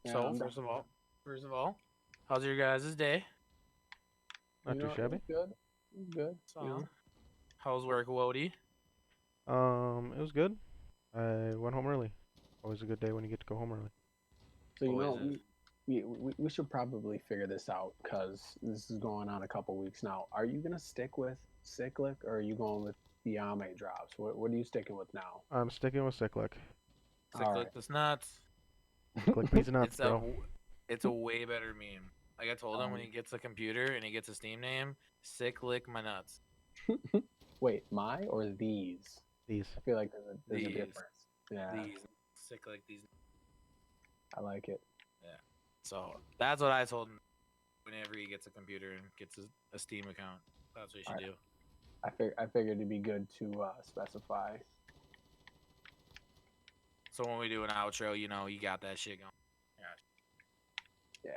Yeah, So I'm first down. of all, first of all, how's your guys' day? Not too It was shabby. good. It was good. So, how's work, Wody? It was good. I went home early. Always a good day when you get to go home early. So Always is. we should probably figure this out because this is going on a couple weeks now. Are you gonna stick with Cyclic or are you going with the Ame drops? What are you sticking with now? I'm sticking with Cyclic. All Cyclic right. this nuts. Cyclic these nuts, It's a bro. it's a way better meme. Like I told him when Um, he gets a computer and he gets a Steam name, sick lick my nuts. wait, my or these? These. I feel like there's a These, difference. Yeah, these, sick lick these. I like it. Yeah. So that's what I told him. Whenever he gets a computer and gets a Steam account, that's what he should All right. do. I figured it'd be good to specify. So when we do an outro, you got that shit going. Yeah.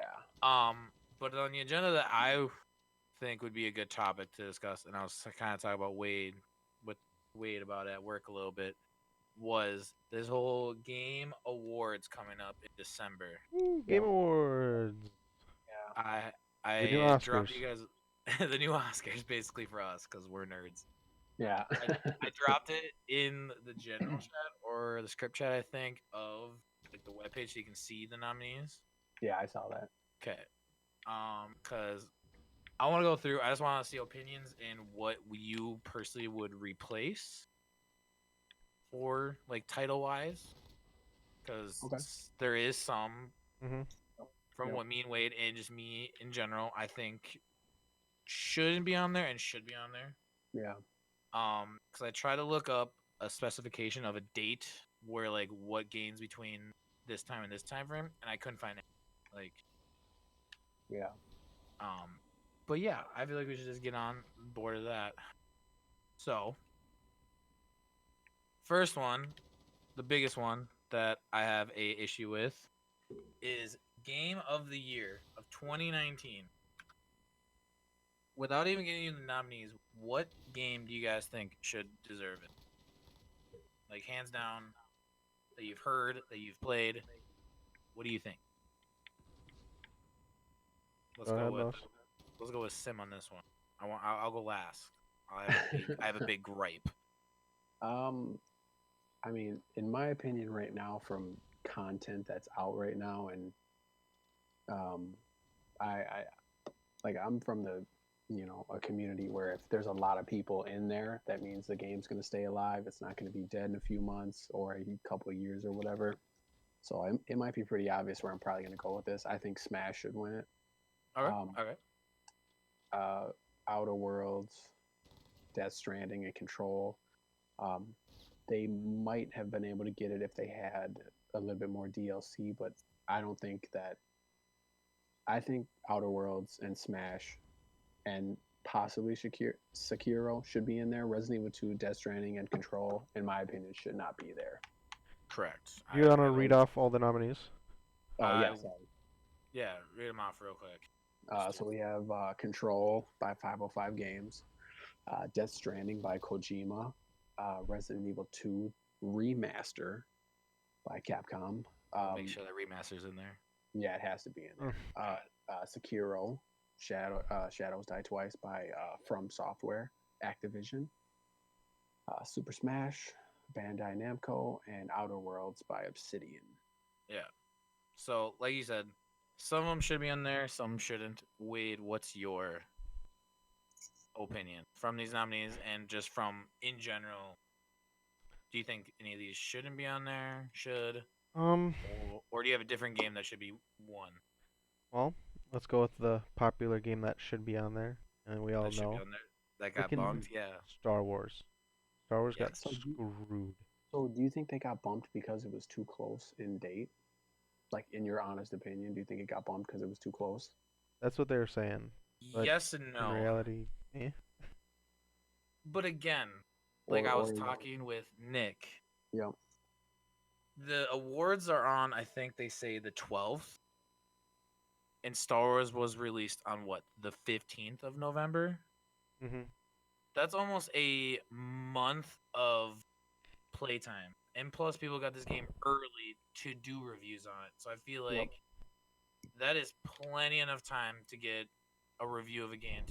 But on the agenda that I think would be a good topic to discuss, and I was kind of talking about with Wade about at work a little bit, was this whole game awards coming up in December. Woo, Yep. Game Awards. Yeah. I The new I dropped Oscars. you guys the new Oscars basically for us because we're nerds. Yeah. I dropped it in the general chat or the script chat, I think, of like the webpage so you can see the nominees. Yeah, I saw that. Okay. Because I want to go through. I just want to see opinions in what you personally would replace for like title wise, because Okay. there is some Mm-hmm. from Yep. what me and Wade and just me in general, I think shouldn't be on there and should be on there. Yeah. Because I tried to look up a specification of a date where like what games between this time and this time frame, and I couldn't find it. Like, Yeah. but yeah, I feel like we should just get on board of that. So, first one, the biggest one that I have a issue with is Game of the Year of 2019. Without even getting you the nominees, what game do you guys think should deserve it? Like hands down, that you've heard, that you've played. What do you think? Let's Go go ahead, with boss. let's go with Sim on this one. I'll go last. I have a big gripe. I mean, in my opinion, right now, from content that's out right now, and um, I like I'm from the a community where if there's a lot of people in there, that means the game's going to stay alive. It's not going to be dead in a few months or a couple of years or whatever. So it might be pretty obvious where I'm probably going to go with this. I think Smash should win it. Okay, Um, okay. uh, Outer Worlds, Death Stranding, and Control. Um, they might have been able to get it if they had a little bit more DLC, but I don't think that. I think Outer Worlds and Smash and possibly Sekiro should be in there. Resident Evil 2, Death Stranding, and Control, in my opinion, should not be there. Correct. Do you want to read off all the nominees? Oh, I- yes. Yeah, read them off real quick. So we have Control by 505 Games, Death Stranding by Kojima, Resident Evil 2 Remaster by Capcom. Make sure the remaster's in there. Yeah, it has to be in there. Sekiro, Shadows Die Twice by From Software, Activision. Super Smash, Bandai Namco, and Outer Worlds by Obsidian. Yeah. So, like you said, some of them should be on there, some shouldn't. Wade, what's your opinion from these nominees and just from in general? Do you think any of these shouldn't be on there? Should? Um, Or do you have a different game that should be one? well, let's go with the popular game that should be on there, and we all That should be know on there. That got freaking bumped? Yeah. Star Wars. Star Wars got Yes. screwed. So, do you think they got bumped because it was too close in date? Like, in your honest opinion, do you think it got bumped because it was too close? That's what they were saying. But Yes and In no. reality, eh. But again, like I was talking with Nick, Yeah. the awards are on, I think they say the 12th. And Star Wars was released on what, the 15th of November? Mm-hmm. That's almost a month of playtime. And plus, people got this game early to do reviews on it. So I feel like Yep. that is plenty enough time to get a review of a game.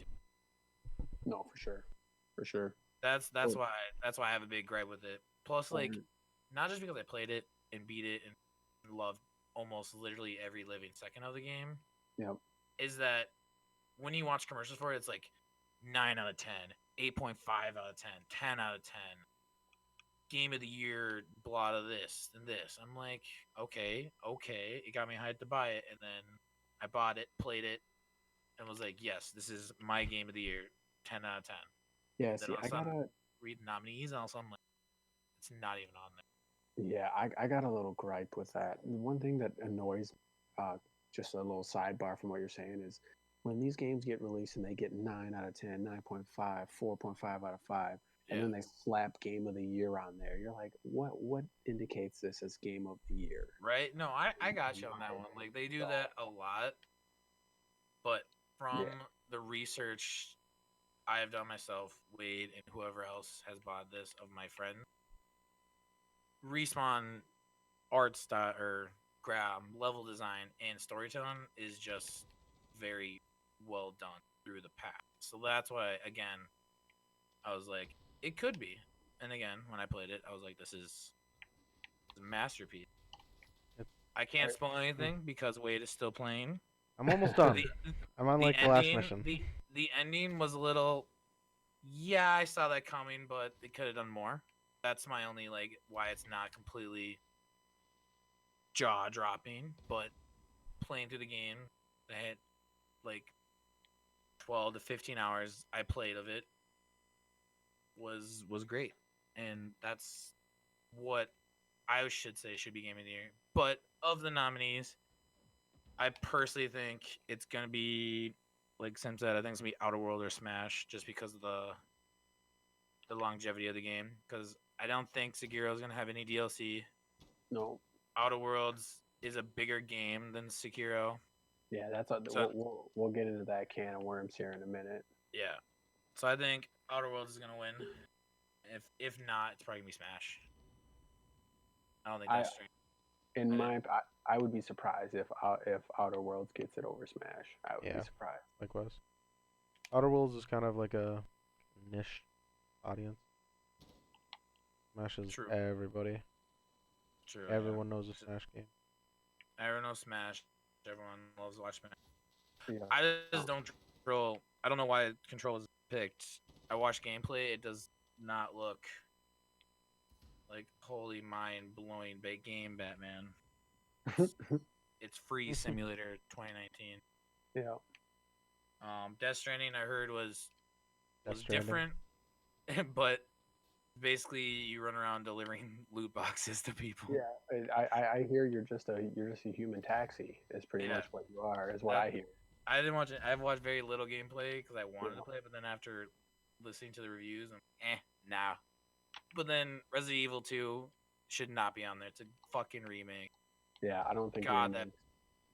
No, for sure. That's Oh, why I have a big gripe with it. Plus, like, um, not just because I played it and beat it and loved almost literally every living second of the game, yeah, is that when you watch commercials for it, it's like 9 out of 10, 8.5 out of 10, 10 out of 10. Game of the year, blah of this and this. I'm like, okay. It got me hyped to buy it, and then I bought it, played it, and was like, yes, this is my game of the year, 10 out of 10. yeah. Then See, all of a I sudden, gotta, read the nominees, and all of a sudden, I'm like, it's not even on yeah, I got a little gripe with that. One thing that annoys, uh, just a little sidebar from what you're saying is when these games get released and they get 9 out of 10, 9.5, 4.5 out of 5, there. and Yeah. then they slap Game of the Year on there. You're like, what indicates this as Game of the Year? Right? No, I got you on that one. Like, they do So, that a lot, but from yeah, the research I have done myself, Wade, and whoever else has bought this of my friends, Respawn art style or level design and storytelling is just very well done through the path. So that's why, again, I was like, it could be. And again, when I played it, I was like, this is a masterpiece. It's, I can't I, spoil anything because Wade is still playing. I'm almost done. the I'm on the like the last ending mission. the ending was a little, yeah, I saw that coming, but they could have done more. That's my only, like, why it's not completely jaw dropping, but playing through the game, I had like 12 to 15 hours I played of it, was great. And that's what I should say should be game of the year. But of the nominees, I personally think it's gonna be, like Sim said, I think it's gonna be Outer World or Smash, just because of the longevity of the game. Because I don't think Sekiro is gonna have any DLC. no, Outer Worlds is a bigger game than Sekiro, yeah, so we'll get into that can of worms here in a minute. yeah. So I think Outer Worlds is gonna win. If not, it's probably gonna be Smash. I don't think I Death Stranding. in I didn't. my I would be surprised if Outer Worlds gets it over Smash. I would be Yeah, surprised. likewise. Outer Worlds is kind of like a niche audience. Smash is True. everybody. True. Yeah. Everyone knows a Smash game. Everyone knows Smash. Everyone loves to watch Smash. Yeah. I No. just don't control. I don't know why Control is picked. I watch gameplay. It does not look like holy mind blowing big game Batman. It's Free Simulator 2019. Yeah. Death Stranding I heard was Death was Stranding. different, but basically you run around delivering loot boxes to people. Yeah. I hear you're just a human taxi. Is pretty Yeah, much what you are. Is what that I hear. I didn't watch it. I've watched very little gameplay because I You wanted to know. play it, but then after listening to the reviews, I'm nah. But then Resident Evil 2 should not be on there. It's a fucking remake. Yeah. I don't think God, that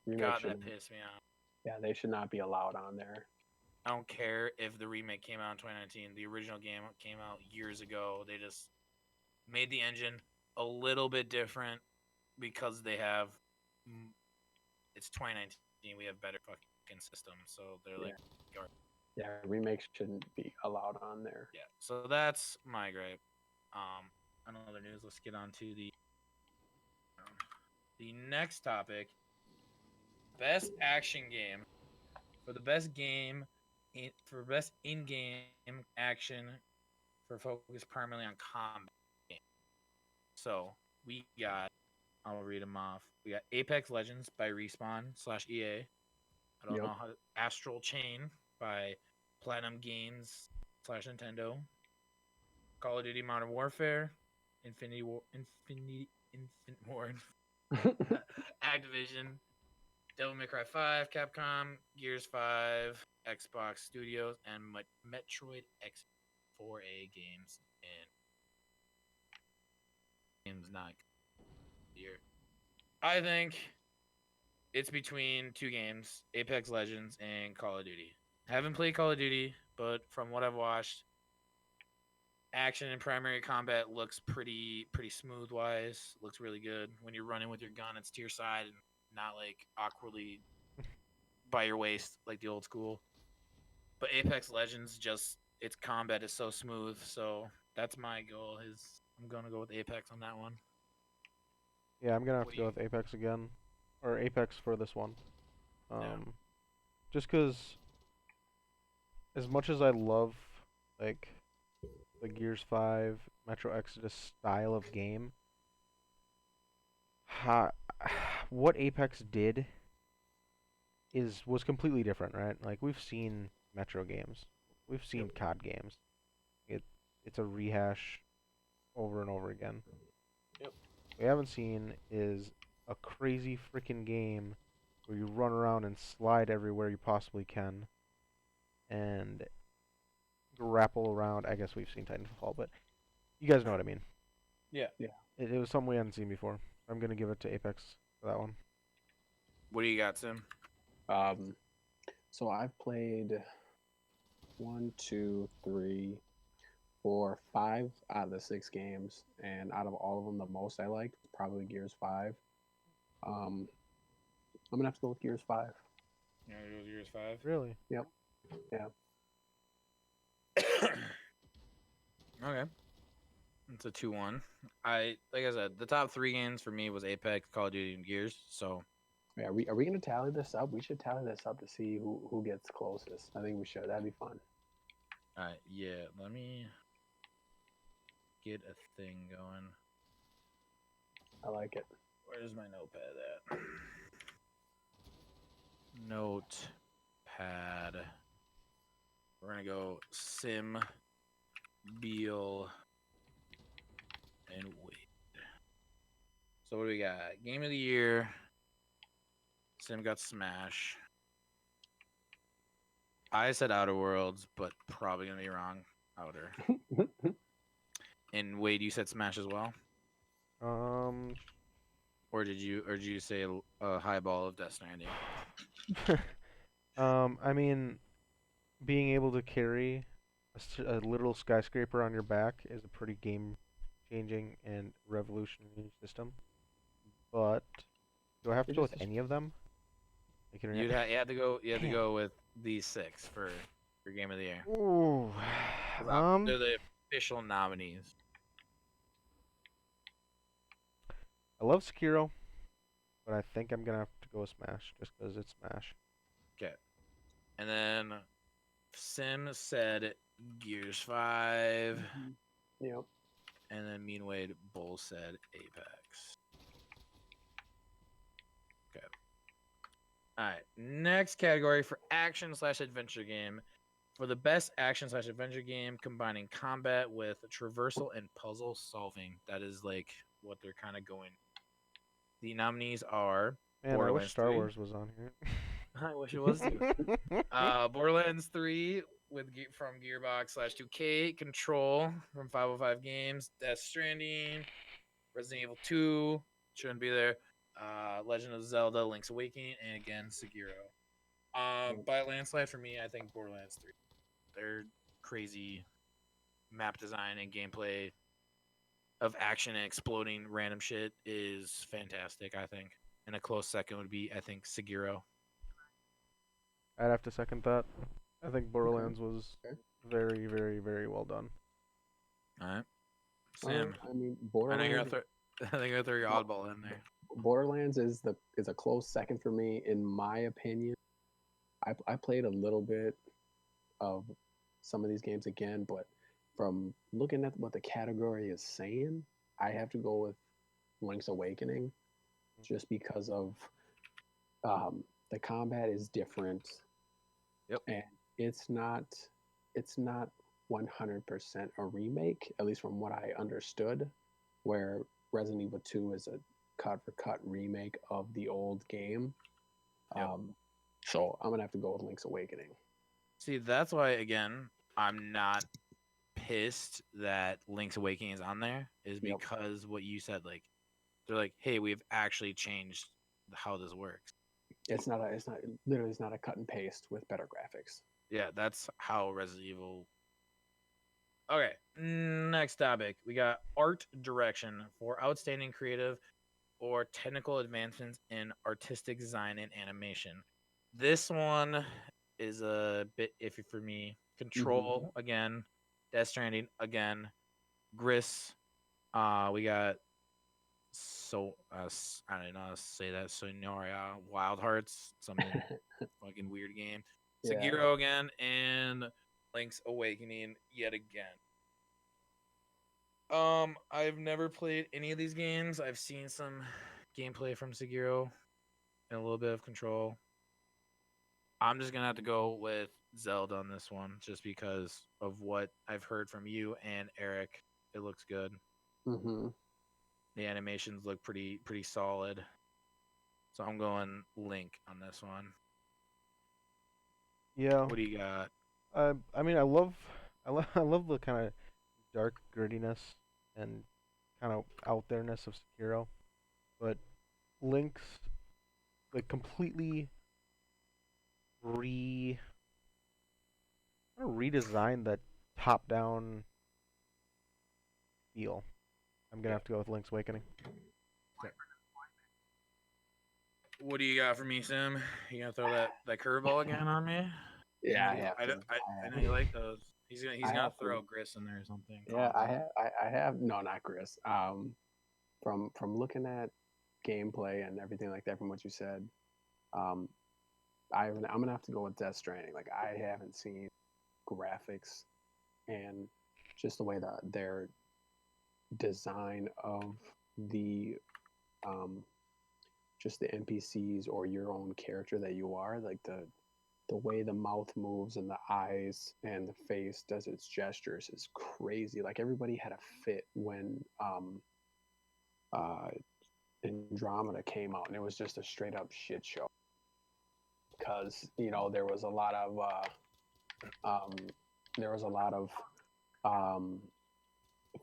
remakes God, should. that pissed me off. Yeah, they should not be allowed on there. I don't care if the remake came out in 2019. The original game came out years ago. They just made the engine a little bit different because they have. It's 2019. We have better fucking systems, so they're Yeah. like, Yeah, remakes shouldn't be allowed on there. yeah. So that's my gripe. On other news, let's get on to the next topic. Best action game. For the best game, for best in-game action, for focus primarily on combat. So we got. I'll read them off. We got Apex Legends by Respawn / EA. I don't Yep. know how. Astral Chain by Platinum Games / Nintendo. Call of Duty Modern Warfare, Infinity War, Infinite War, Activision, Devil May Cry 5, Capcom, Gears 5, Xbox Studios, and Metroid X4A games. And games not here. I think it's between two games, Apex Legends and Call of Duty. I haven't played Call of Duty, but from what I've watched, action and primary combat looks pretty smooth wise. Looks really good. When you're running with your gun, it's to your side and not like awkwardly by your waist like the old school. But Apex Legends just its combat is so smooth. So that's my goal. Is I'm gonna go with Apex on that one. Yeah, I'm gonna have What to do go you- with Apex again, or Apex for this one. Yeah. Just 'cause as much as I love like the Gears 5 Metro Exodus style of game, ha, what Apex did was completely different, right? Like we've seen Metro games, we've seen COD games. It it's a rehash over and over again. Yep. What we haven't seen is a crazy freaking game where you run around and slide everywhere you possibly can and grapple around. I guess we've seen Titanfall, but you guys know what I mean. Yeah. It was something we hadn't seen before. I'm gonna give it to Apex for that one. What do you got, Sim? So I've played 1, 2, 3, 4, 5 out of the 6 games, and out of all of them, the most I liked was probably Gears 5. I'm gonna have to go with Gears 5. Yeah, it was Gears 5. Really? Yep. Yeah. Okay. It's a 2-1. Like I said, the top 3 games for me was Apex, Call of Duty, and Gears. So Yeah, are we gonna tally this up? We should tally this up to see who gets closest. I think we should. That'd be fun. alright, yeah, let me get a thing going. I like it. Where's my notepad at? Notepad. We're gonna go Sim, Beal, and Wade. So what do we got? Game of the year. Sim got Smash. I said Outer Worlds, but probably gonna be wrong. Outer. And Wade, you said Smash as well, Um, or did you say a highball of Death Stranding? I mean, being able to carry a literal skyscraper on your back is a pretty game-changing and revolutionary system. But do I have to It go just with is- any of them? Like, You had to go. You had to Damn. go with these 6 for Game of the Year. Ooh, 'Cause they're the official nominees. I love Sekiro, but I think I'm gonna have to go with Smash just 'cause it's Smash. Okay. And then Sim said Gears 5. Yep. And then me and Wade both said Apex. Okay. Alright. Next category for action/adventure game. For the best action/adventure game combining combat with traversal and puzzle solving. That is like what they're kind of going. The nominees are Man, I wish Borderlands Star 3. Wars was on here. I wish it was too. Borderlands 3 from Gearbox/2K, Control from 505 Games, Death Stranding, Resident Evil 2 shouldn't be there. Legend of Zelda: Link's Awakening, and again Sekiro. By a landslide for me, I think Borderlands 3. Their crazy map design and gameplay of action and exploding random shit is fantastic. I think, and a close second would be I think Sekiro. I'd have to second that. I think Borderlands was Okay. very, very, very well done. All right, Sam. I mean, I know you're Borderlands. gonna throw. I think you're gonna throw your oddball in there. Borderlands is a close second for me, in my opinion. I played a little bit of some of these games again, but from looking at what the category is saying, I have to go with Link's Awakening, just because of the combat is different. Yep. And it's not 100% a remake, at least from what I understood, where Resident Evil 2 is a cut for cut remake of the old game. Yep. So I'm gonna have to go with Link's Awakening. See, that's why again I'm not pissed that Link's Awakening is on there. Is Yep. because what you said, like they're like, hey, we've actually changed how this works. It's not a cut and paste with better graphics. Yeah, that's how Resident Evil. Okay, next topic. We got art direction for outstanding creative or technical advancements in artistic design and animation. This one is a bit iffy for me. Control again, Death Stranding again, Gris. We got I don't know how to say that. Sonoria Wild Hearts, some fucking weird game. Yeah. Sekiro again, and Link's Awakening yet again. I've never played any of these games. I've seen some gameplay from Sekiro and a little bit of Control. I'm just gonna have to go with Zelda on this one, just because of what I've heard from you and Eric. It looks good. Mm-hmm. The animations look pretty solid. So I'm going Link on this one. Yeah. What do you got? I mean, I love the kind of dark grittiness and kind of out there-ness of Sekiro, but Link's like completely re redesigned that top-down feel. I'm gonna have to go with Link's Awakening. What do you got for me, Sim? You gonna throw that curveball again on me? Yeah, I have to. I know you like those. He's I gonna have to. throw Gris in there or something. Yeah, I have. No, not Chris. From looking at gameplay and everything like that, from what you said, um, I'm gonna have to go with Death Stranding. Like I haven't seen graphics and just the way that their design of the just the NPCs or your own character that you are, like the way the mouth moves and the eyes and the face does its gestures is crazy. Like everybody had a fit when uh, Andromeda came out, and it was just a straight up shit show because there was a lot of um, there was a lot of um,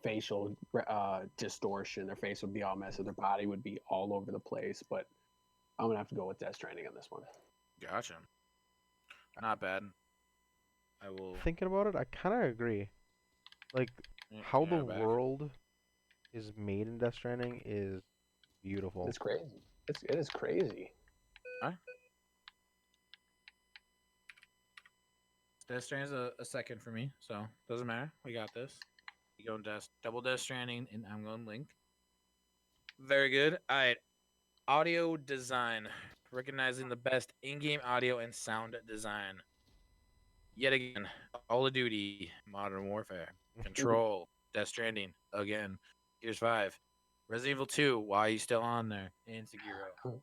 facial distortion. Their face would be all messed up. Their body would be all over the place. But I'm gonna have to go with Death Stranding on this one. Gotcha. Not bad. I will. Thinking about it, I kind of agree. Like how the world is made in Death Stranding is beautiful. It's crazy. It is crazy. Huh? Death Stranding's a second for me, so doesn't matter. We got this. You going double Death Stranding, and I'm going Link. Very good. All right. Audio design. Recognizing the best in-game audio and sound design. Yet again, Call of Duty, Modern Warfare, Control, Death Stranding, again, Gears 5, Resident Evil 2, why are you still on there? And Sekiro.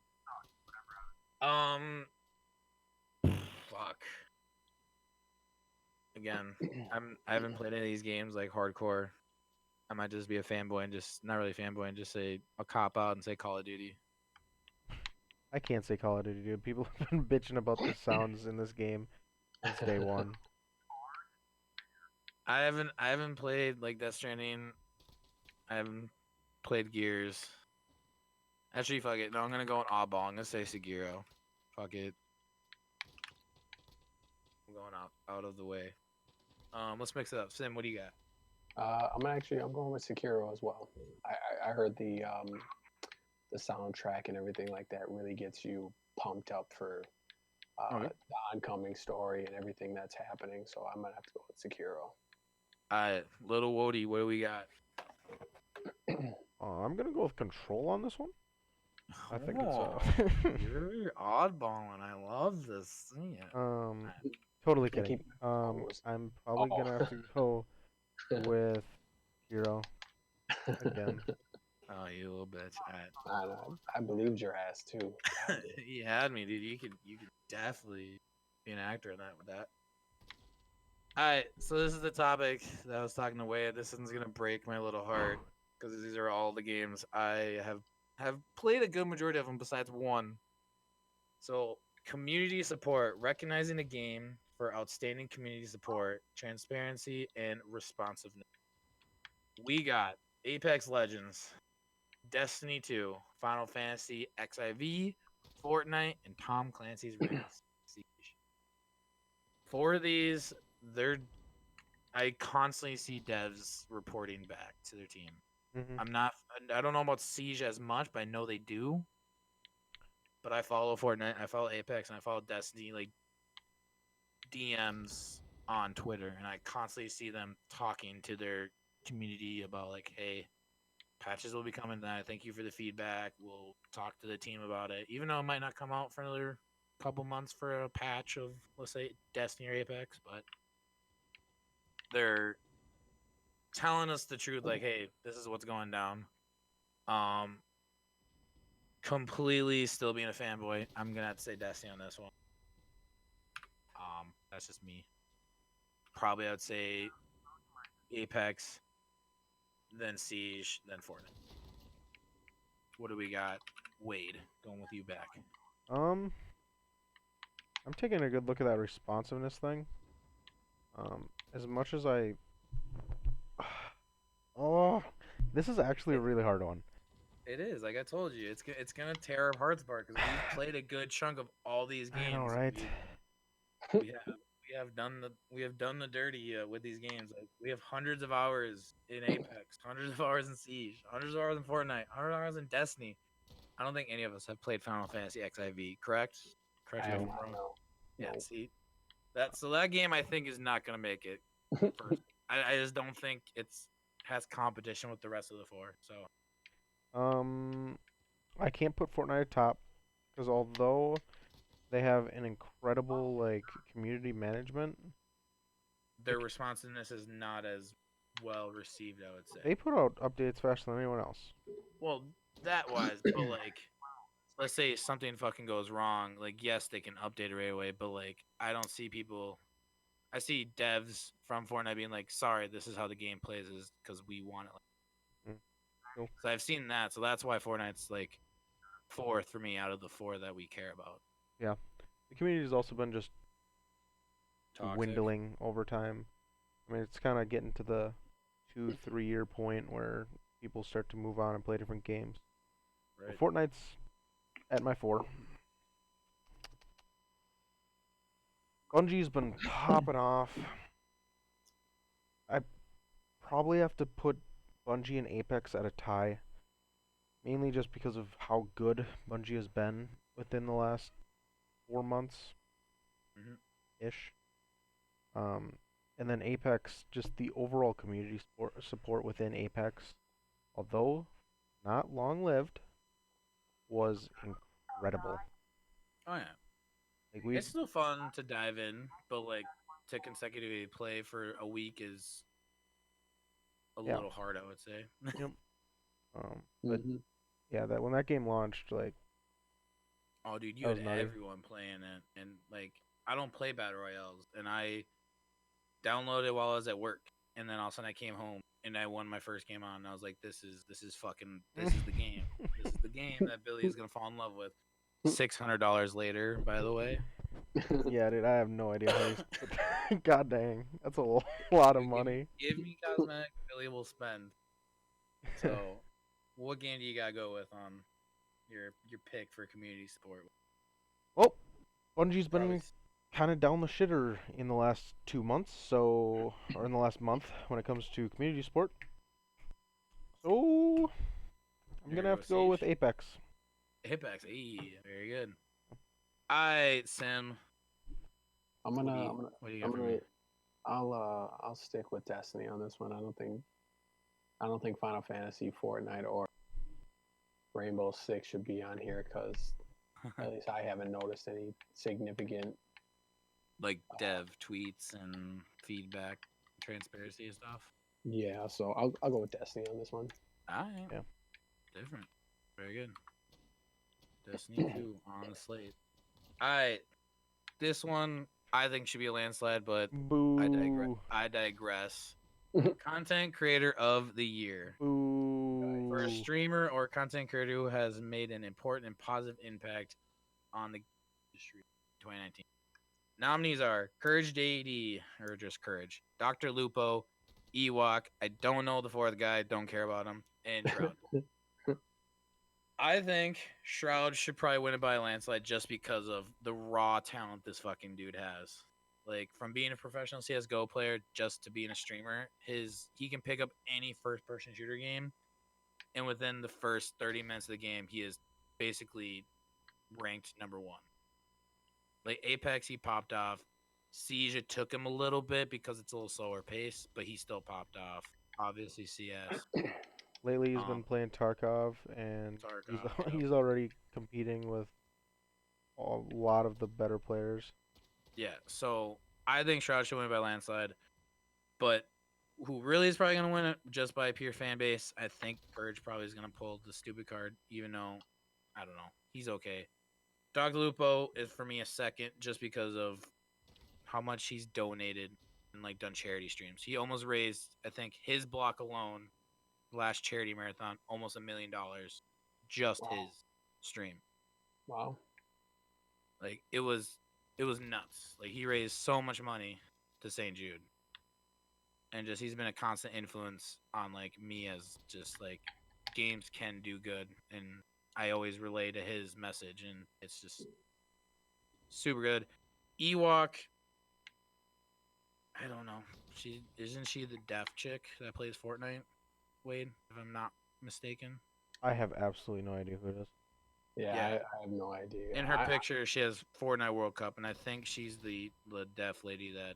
Fuck. Again, I haven't played any of these games like hardcore. I might just be a fanboy and just not really a fanboy and just say I'll cop out and say Call of Duty. I can't say Call of Duty, dude. People have been bitching about the sounds in this game since day one. I haven't played like Death Stranding. I haven't played Gears. Actually, fuck it. No, I'm gonna go on oddball. I'm gonna say Sekiro. Fuck it. I'm going out of the way. Let's mix it up. Sim, what do you got? I'm going with Sekiro as well. I heard the soundtrack and everything like that really gets you pumped up for the oncoming story and everything that's happening. So I'm gonna have to go with Sekiro. Little Wody, what do we got? I'm gonna go with Control on this one. I think You're oddballing. I love this. Yeah. Totally kidding. I'm probably gonna have to go with Hero again. Oh, you little bitch. I believed your ass too. You had me, dude. You could definitely be an actor in that with that. Alright, so this is the topic that I was talking away. This one's gonna break my little heart because these are all the games I have played a good majority of them besides one. So community support, recognizing a game for outstanding community support, transparency, and responsiveness. We got Apex Legends, Destiny 2, Final Fantasy XIV, Fortnite, and Tom Clancy's Rainbow Siege. For these, I constantly see devs reporting back to their team. I don't know about Siege as much, but I know they do. but I follow Fortnite, I follow Apex, and I follow Destiny like DMs on Twitter, and I constantly see them talking to their community about like, hey, patches will be coming tonight. Thank you for the feedback. We'll talk to the team about it, even though it might not come out for another couple months for a patch of, let's say, Destiny or Apex, but they're telling us the truth. Like, hey, this is what's going down. Completely still being a fanboy. I'm gonna have to say Destiny on this one. That's just me. Probably I would say Apex, then Siege, then Fortnite. What do we got? Wade, going with you back. I'm taking a good look at that responsiveness thing. As much as I, oh, this is actually a really hard one. It is, like I told you, it's gonna tear our hearts apart because we've played a good chunk of all these games. I know, right? We have done the dirty with these games. Like, we have hundreds of hours in Apex, hundreds of hours in Siege, hundreds of hours in Fortnite, hundreds of hours in Destiny. I don't think any of us have played Final Fantasy XIV. Correct? Correct I me if don't I'm wrong. know. Yeah. No. See, that game I think is not gonna make it. First. I just don't think it's has competition with the rest of the four. So I can't put Fortnite atop because although they have an incredible like community management, their responsiveness is not as well received, I would say. they put out updates faster than anyone else. Well, that wise, but like, let's say something fucking goes wrong. Like, yes, they can update it right away, but like, I don't see people. I see devs from Fortnite being like, "Sorry, this is how the game plays, is because we want it." Mm. Cool. So I've seen that, so that's why Fortnite's like fourth for me out of the four that we care about. Yeah, the community's also been just Toxic. dwindling over time. I mean, it's kind of getting to the 2-3 year point where people start to move on and play different games. Right. But Fortnite's at my 4. Bungie's been popping off. I probably have to put Bungie and Apex at a tie, mainly just because of how good Bungie has been within the last 4 months ish. And then Apex, just the overall community support within Apex, although not long lived, was incredible. Oh yeah. Like we, It's still fun to dive in, but like to consecutively play for a week is a Yeah. little hard, I would say. But Mhm. yeah, that when that game launched, like Oh, dude, you That was had nutty. everyone playing it, and like I don't play battle royales, and I downloaded it while I was at work, and then all of a sudden I came home and I won my first game on, and I was like, this is the game. This is the game that Billy is gonna fall in love with. $600 later, by the way. yeah, dude, I have no idea how he's. God dang, that's a lot of Give- money. Give me cosmetic, Billy will spend. So, what game do you gotta go with on your pick for community support? Well, Bungie's Probably been kind of down the shitter in the last 2 months, or in the last month when it comes to community support. So I'm You're gonna have to go with Siege? Apex. Hitbacks. Hey, very good. Alright, Sim. I'm What do gonna, you, I'm gonna, what do you I'm got for gonna, me? I'll stick with Destiny on this one. I don't think Final Fantasy, Fortnite, or Rainbow Six should be on here because at least I haven't noticed any significant. Like dev tweets and feedback, transparency and stuff. Yeah, so I'll go with Destiny on this one. Alright. Yeah. Different. Very good. Destiny 2 on the slate. Alright. This one I think should be a landslide, but Boo. I digress. Content creator of the year. For a Boo. streamer or content creator who has made an important and positive impact on the industry in 2019. Nominees are Courage Deity, or just Courage, Dr. Lupo, Ewok, I don't know the fourth guy, don't care about him, and Shroud. I think Shroud should probably win it by a landslide just because of the raw talent this fucking dude has. Like, from being a professional CS:GO player just to being a streamer, he can pick up any first-person shooter game, and within the first 30 minutes of the game, he is basically ranked number 1. Like Apex, he popped off. Siege, it took him a little bit because it's a little slower pace, but he still popped off. Obviously, CS. Lately, he's been playing Tarkov, and Tarkov, he's already competing with a lot of the better players. Yeah, so I think Shroud should win by landslide, but who really is probably going to win it just by pure fan base? I think Purge probably is going to pull the stupid card, even though, I don't know, he's okay. Dr. Lupo is for me a second just because of how much he's donated and like done charity streams. He almost raised, I think, his block alone, last charity marathon, almost $1 million, just Wow. his stream. Wow. Like it was nuts. Like he raised so much money to St. Jude, and just he's been a constant influence on like me as just like games can do good, and I always relay to his message, and it's just super good. Ewok, I don't know. Isn't she the deaf chick that plays Fortnite? Wade, if I'm not mistaken. I have absolutely no idea who it is. Yeah, Yeah. I have no idea. In her picture, she has Fortnite World Cup, and I think she's the deaf lady that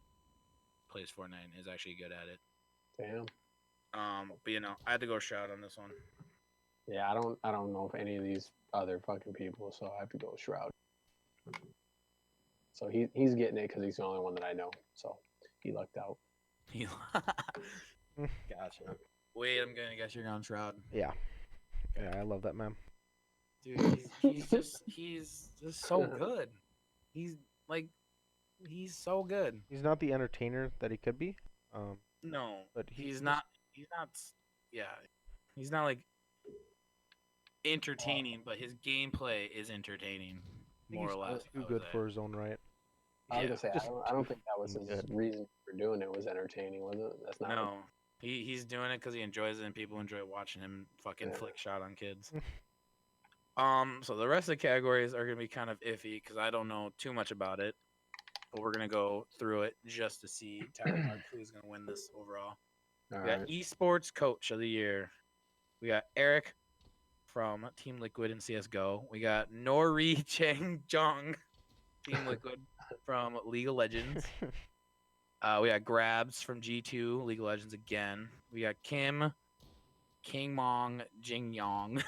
plays Fortnite and is actually good at it. Damn. But I had to go Shroud on this one. Yeah, I don't know if any of these other fucking people, so I have to go Shroud. So he's getting it because he's the only one that I know. So he lucked out. Gotcha. Wait, I'm gonna guess you're going Shroud. Yeah. Yeah, I love that man. Dude, he's just so good. He's so good. He's not the entertainer that he could be. No, but he's not. Yeah, he's not like entertaining, but his gameplay is entertaining, more or less. Too good for his own right. I was gonna say Just I don't think that was his good. reason for doing it was entertaining, was it? That's not. No, he's doing it because he enjoys it, and people enjoy watching him fucking flick shot on kids. So the rest of the categories are gonna be kind of iffy because I don't know too much about it, but we're gonna go through it just to see who's gonna win this overall. All We got right. Esports Coach of the Year. We got Eric from Team Liquid and CS:GO. We got Nori Cheng Jong, Team Liquid from League of Legends. We got Grabs from G2 League of Legends again. We got Kim King Mong Jing Yong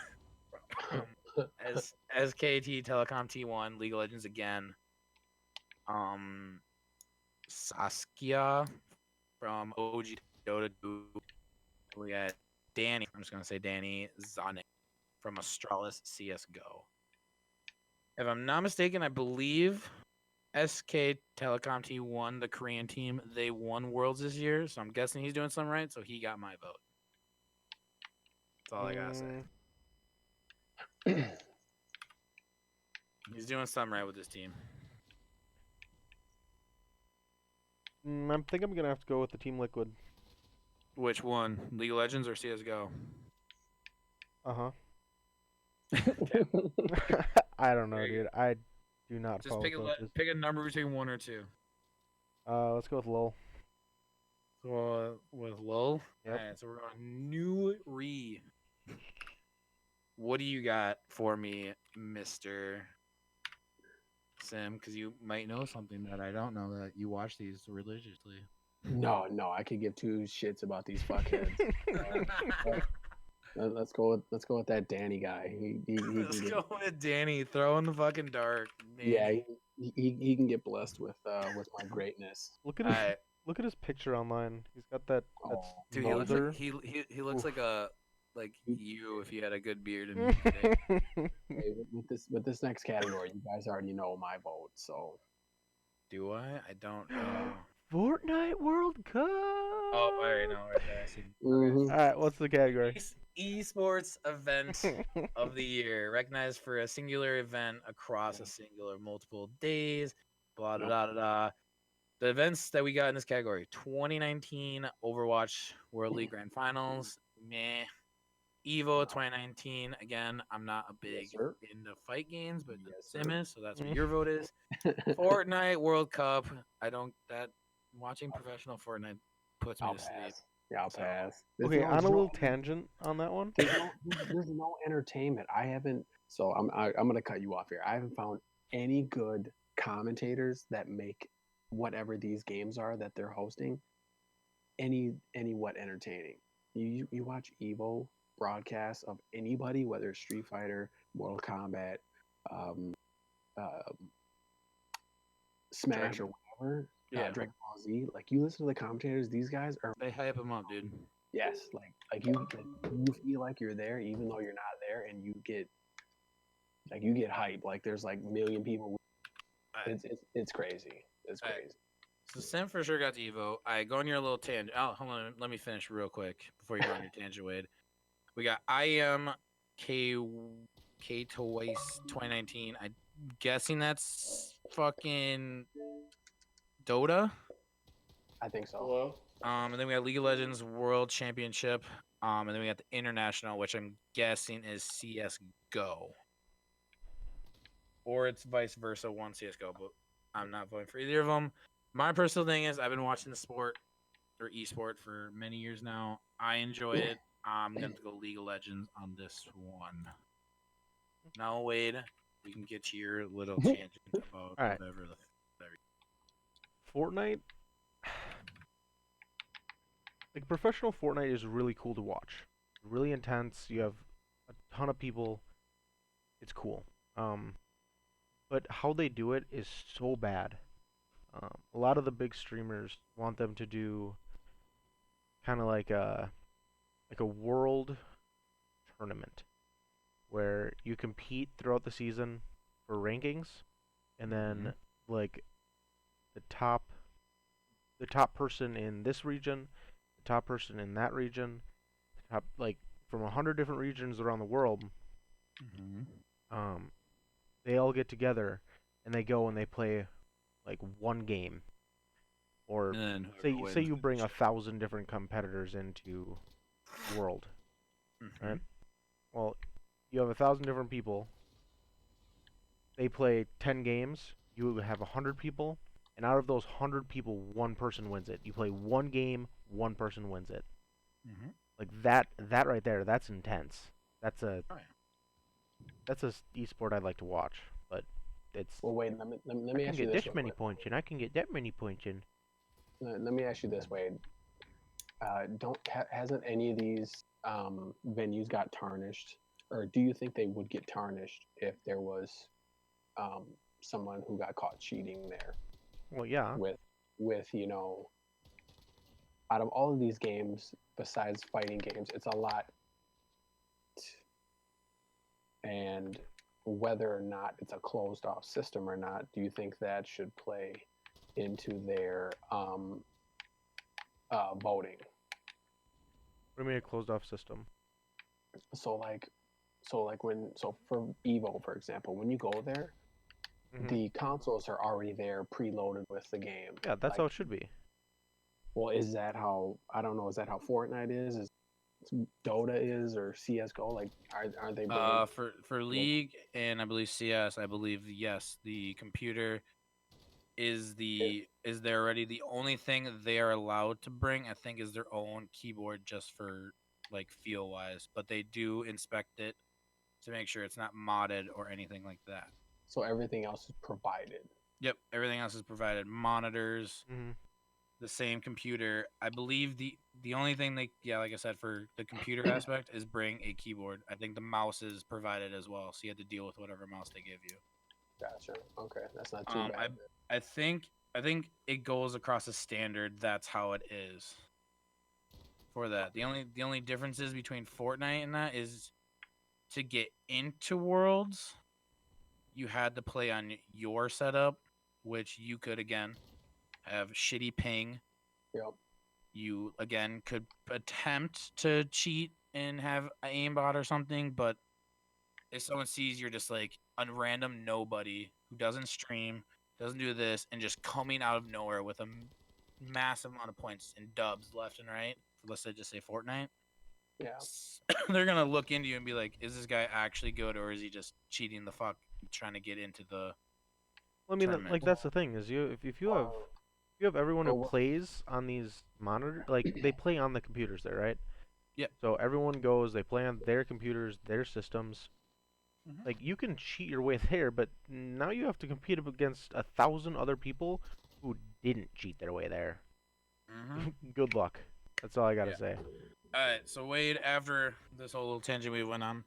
as SKT Telecom T1 League of Legends again. Saskia from OG Dota 2. We got Danny. I'm just gonna say Danny Zanik from Astralis CS:GO. If I'm not mistaken, I believe SK Telecom T1, the Korean team, they won Worlds this year, so I'm guessing he's doing something right. So he got my vote. That's all I gotta say. He's doing something right with his team. I think I'm gonna have to go with the Team Liquid. Which one? League of Legends or CS:GO? I don't know, dude. I do not Just follow coaches. pick a number between 1 or 2. Let's go with Lowell. So with Lowell. Yep. Alright, so we're going New Re. What do you got for me, Mr. Sim? Because you might know something that I don't know, that you watch these religiously. No, I could give two shits about these fuckheads. Let's go with that Danny guy. Let's go with Danny. Throw in the fucking dart. Danny. Yeah, he can get blessed with my greatness. Look at his picture online. He's got that. Dude, he looks like you if you had a good beard. And Hey, with this next category, you guys already know my vote. So do I? I don't know. Fortnite World Cup. Oh, I already know. Right there. I see. Mhm. All right, what's the category? Esports event of the year, recognized for a singular event across a singular multiple days. Blah da da da da. The events that we got in this category: 2019 Overwatch World League Grand Finals. Meh. Evo 2019. Again, I'm not a big into fight games, but Sim is, so that's what your vote is. Fortnite World Cup. Watching professional Fortnite puts me to sleep. Yeah, I'll pass. Okay, on a little tangent on that one. There's no entertainment. I haven't So I'm gonna cut you off here. I haven't found any good commentators that make whatever these games are that they're hosting any what entertaining. You watch Evo broadcasts of anybody, whether it's Street Fighter, Mortal Kombat, um, uh, Smash, Dragon- or whatever. Yeah. Dragon Ball Z. Like you listen to the commentators, these guys are They hype them up, dude. yes, like you feel like you're there even though you're not there, and you get hype. Like there's like a million people. It's crazy. It's Alright. crazy. So Sim for sure got to Evo. I go on your little tangent. Oh, hold on. Let me finish real quick before you go on your tangent, Wade. We got IM K Twice 2019. I'm guessing that's fucking Dota. I think so. Hello? And then we got League of Legends World Championship. And then we got the International, which I'm guessing is CS:GO. Or it's vice versa, one CS:GO, but I'm not voting for either of them. My personal thing is I've been watching the sport or esport for many years now. I enjoy it. I'm going to go League of Legends on this one. Now, Wade, we can get to your little tangent about Alright. whatever the. Fortnite, like professional Fortnite is really cool to watch. Really intense. You have a ton of people. It's cool. But how they do it is so bad. A lot of the big streamers want them to do kind of like a world tournament where you compete throughout the season for rankings, and then like the top person in this region, the top person in that region, the top like from 100 different regions around the world, they all get together and they go and they play like one game, or And say you bring 1,000 different competitors into World, right? Well, you have 1,000 different people. They play 10 games. You have 100 people, and out of those 100 people, one person wins it. You play one game, one person wins it. Like that right there, that's intense. That's a esport I'd like to watch, but it's. Well, wait. Let me I ask can you get this. this many points, and I can get that many points in. Let me ask you this, Wade. Hasn't any of these venues got tarnished, or do you think they would get tarnished if there was someone who got caught cheating there? Well, yeah. With out of all of these games, besides fighting games, it's a lot. And whether or not it's a closed off system or not, do you think that should play into their voting? What do you mean a closed off system? So for Evo, for example, when you go there, the consoles are already there preloaded with the game. Yeah, that's how it should be. Well, is that how, I don't know, is that how Fortnite is Dota is, or CS:GO? Like, aren't they bringing... For League and I believe CS, I believe yes, the computer is there already. The only thing they are allowed to bring, I think, is their own keyboard, just for like feel wise, but they do inspect it to make sure it's not modded or anything like that. So everything else is provided. Yep, everything else is provided. Monitors, the same computer. I believe the only thing like I said, for the computer aspect is bring a keyboard. I think the mouse is provided as well, so you have to deal with whatever mouse they give you. Gotcha. Okay, that's not too bad. I think it goes across a standard. That's how it is. For that, the only differences between Fortnite and that is to get into Worlds, you had to play on your setup, which you could again have shitty ping. Yep. You again could attempt to cheat and have an aimbot or something, but if someone sees you're just like a random nobody who doesn't stream, doesn't do this, and just coming out of nowhere with a massive amount of points and dubs left and right, let's just say Fortnite, Yeah. they're gonna look into you and be like, is this guy actually good, or is he just cheating the fuck, trying to get into the Well, I mean, tournament? like that's the thing is if you have everyone who plays on these monitors, like they play on the computers there, right? Yep. So everyone goes, they play on their computers, their systems, Mhm. Like you can cheat your way there, but now you have to compete up against 1,000 other people who didn't cheat their way there. Mm-hmm. Good luck. That's all I gotta Yeah. say. All right. So Wade, after this whole little tangent we went on,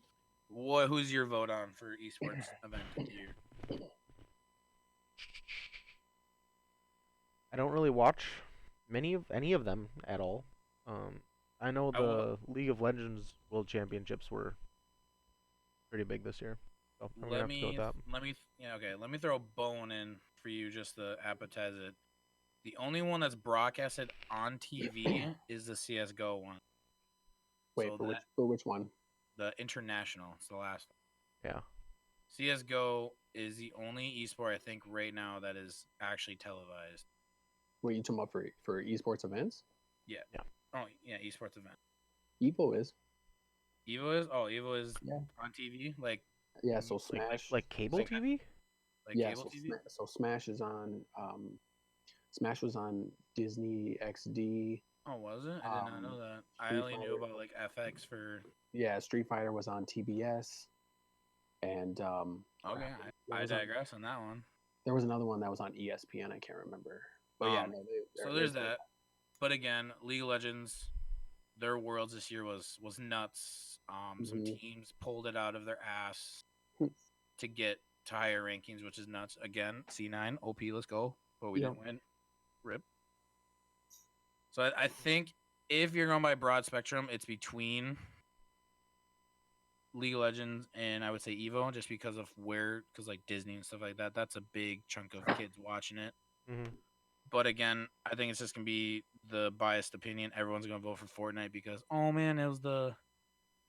who's your vote on for esports event of the year? I don't really watch any of them at all. Um, I know I will. the League of Legends World Championships were pretty big this year, so I'm gonna Let have to go with me that. yeah, okay. Let me throw a bone in for you just to appetize it. The only one that's broadcasted on TV is the CS:GO one. Wait, So for which one? the international, it's the last. Yeah. CS:GO is the only esport I think right now that is actually televised. What are you talking about for esports events? Yeah. Yeah. Oh yeah, esports event. Evo is. Evo is Yeah. on TV Yeah, so Like Smash. like cable like TV? like Yeah, cable TV. So Smash is on. Smash was on Disney XD. Oh, was it? I did not know that. I Street only knew Fighter. about like FX for. Yeah, Street Fighter was on TBS, and Okay, what I was on- digress on that one. there was another one that was on ESPN. I can't remember. But yeah, no, So there's that. But again, League of Legends, their worlds this year was nuts. Some Mhm. teams pulled it out of their ass Hmm. to get to higher rankings, which is nuts. Again, C9, OP, let's go. But we Yep. didn't win. Rip. So I think if you're going by broad spectrum, it's between League of Legends and I would say Evo, just because like Disney and stuff like that. That's a big chunk of kids watching it. Mm-hmm. But again, I think it's just gonna be the biased opinion. Everyone's gonna vote for Fortnite because oh man, it was the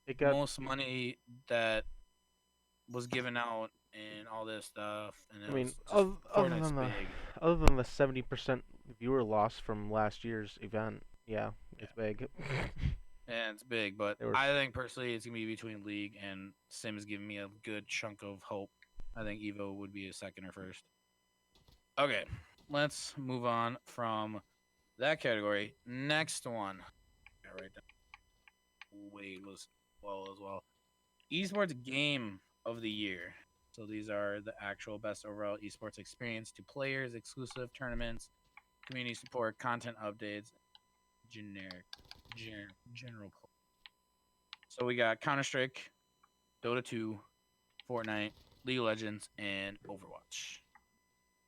It got most money that was given out and all this stuff, and I it mean, was just Fortnite's big. other than the 70% viewer loss from last year's event, yeah, it's big. And it's big, but There was I think personally it's gonna be between League and Sim is giving me a good chunk of hope. I think Evo would be a second or first. Okay, let's move on from that category. Next one. Got right down. Wade was as well. Esports game of the year. So these are the actual best overall esports experience to players, exclusive tournaments, community support, content updates, generic, general. So we got Counter Strike, Dota 2, Fortnite, League of Legends, and Overwatch.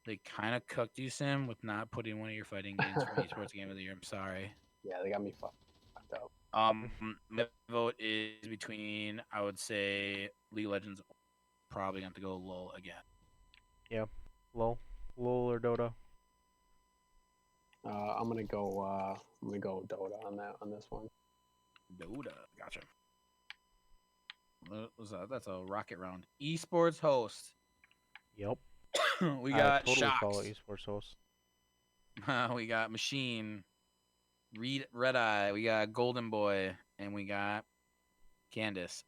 They kind of cooked you, Sim, with not putting one of your fighting games for esports game of the year. I'm sorry. Yeah, they got me fucked up. My vote is between I would say League of Legends. Probably going to go LOL again. yeah, LOL or Dota. I'm gonna go Dota on this one. Dota, gotcha. That's a rocket round. Esports host. Yep. We I got totally follow Shocks. esports hosts. We got Machine. Red Eye. We got Golden Boy, and we got Candace.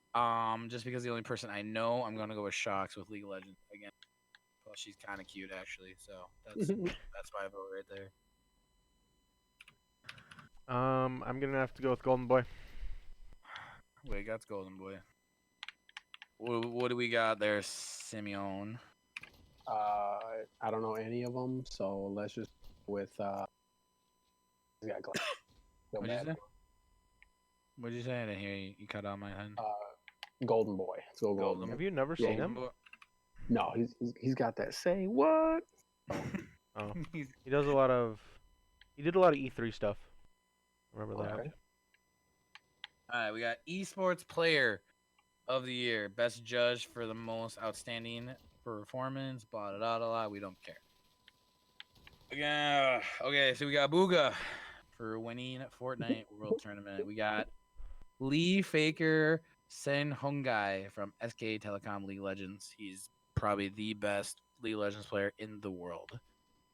Just because the only person I know, I'm gonna go with Shocks with League of Legends again. Well, she's kind of cute actually, so that's my vote right there. I'm gonna have to go with Golden Boy. Wait, that's Golden Boy. What do we got there, Simeon? I don't know any of them, so let's just with he's got glass. What'd you say? What'd you say? I didn't hear you. You cut out my head. Golden Boy. Let's go Golden. Have you never seen him? No, he's got that say what? Oh, he does a lot of. He did a lot of E3 stuff. Remember that? Okay. All right, we got esports player of the year, best judge for the most outstanding performance. Blah blah blah. We don't care. Yeah. Okay, so we got Booga for winning Fortnite World Tournament. We got Lee Faker Sen Hongai from SK Telecom League Legends. He's probably the best League of Legends player in the world.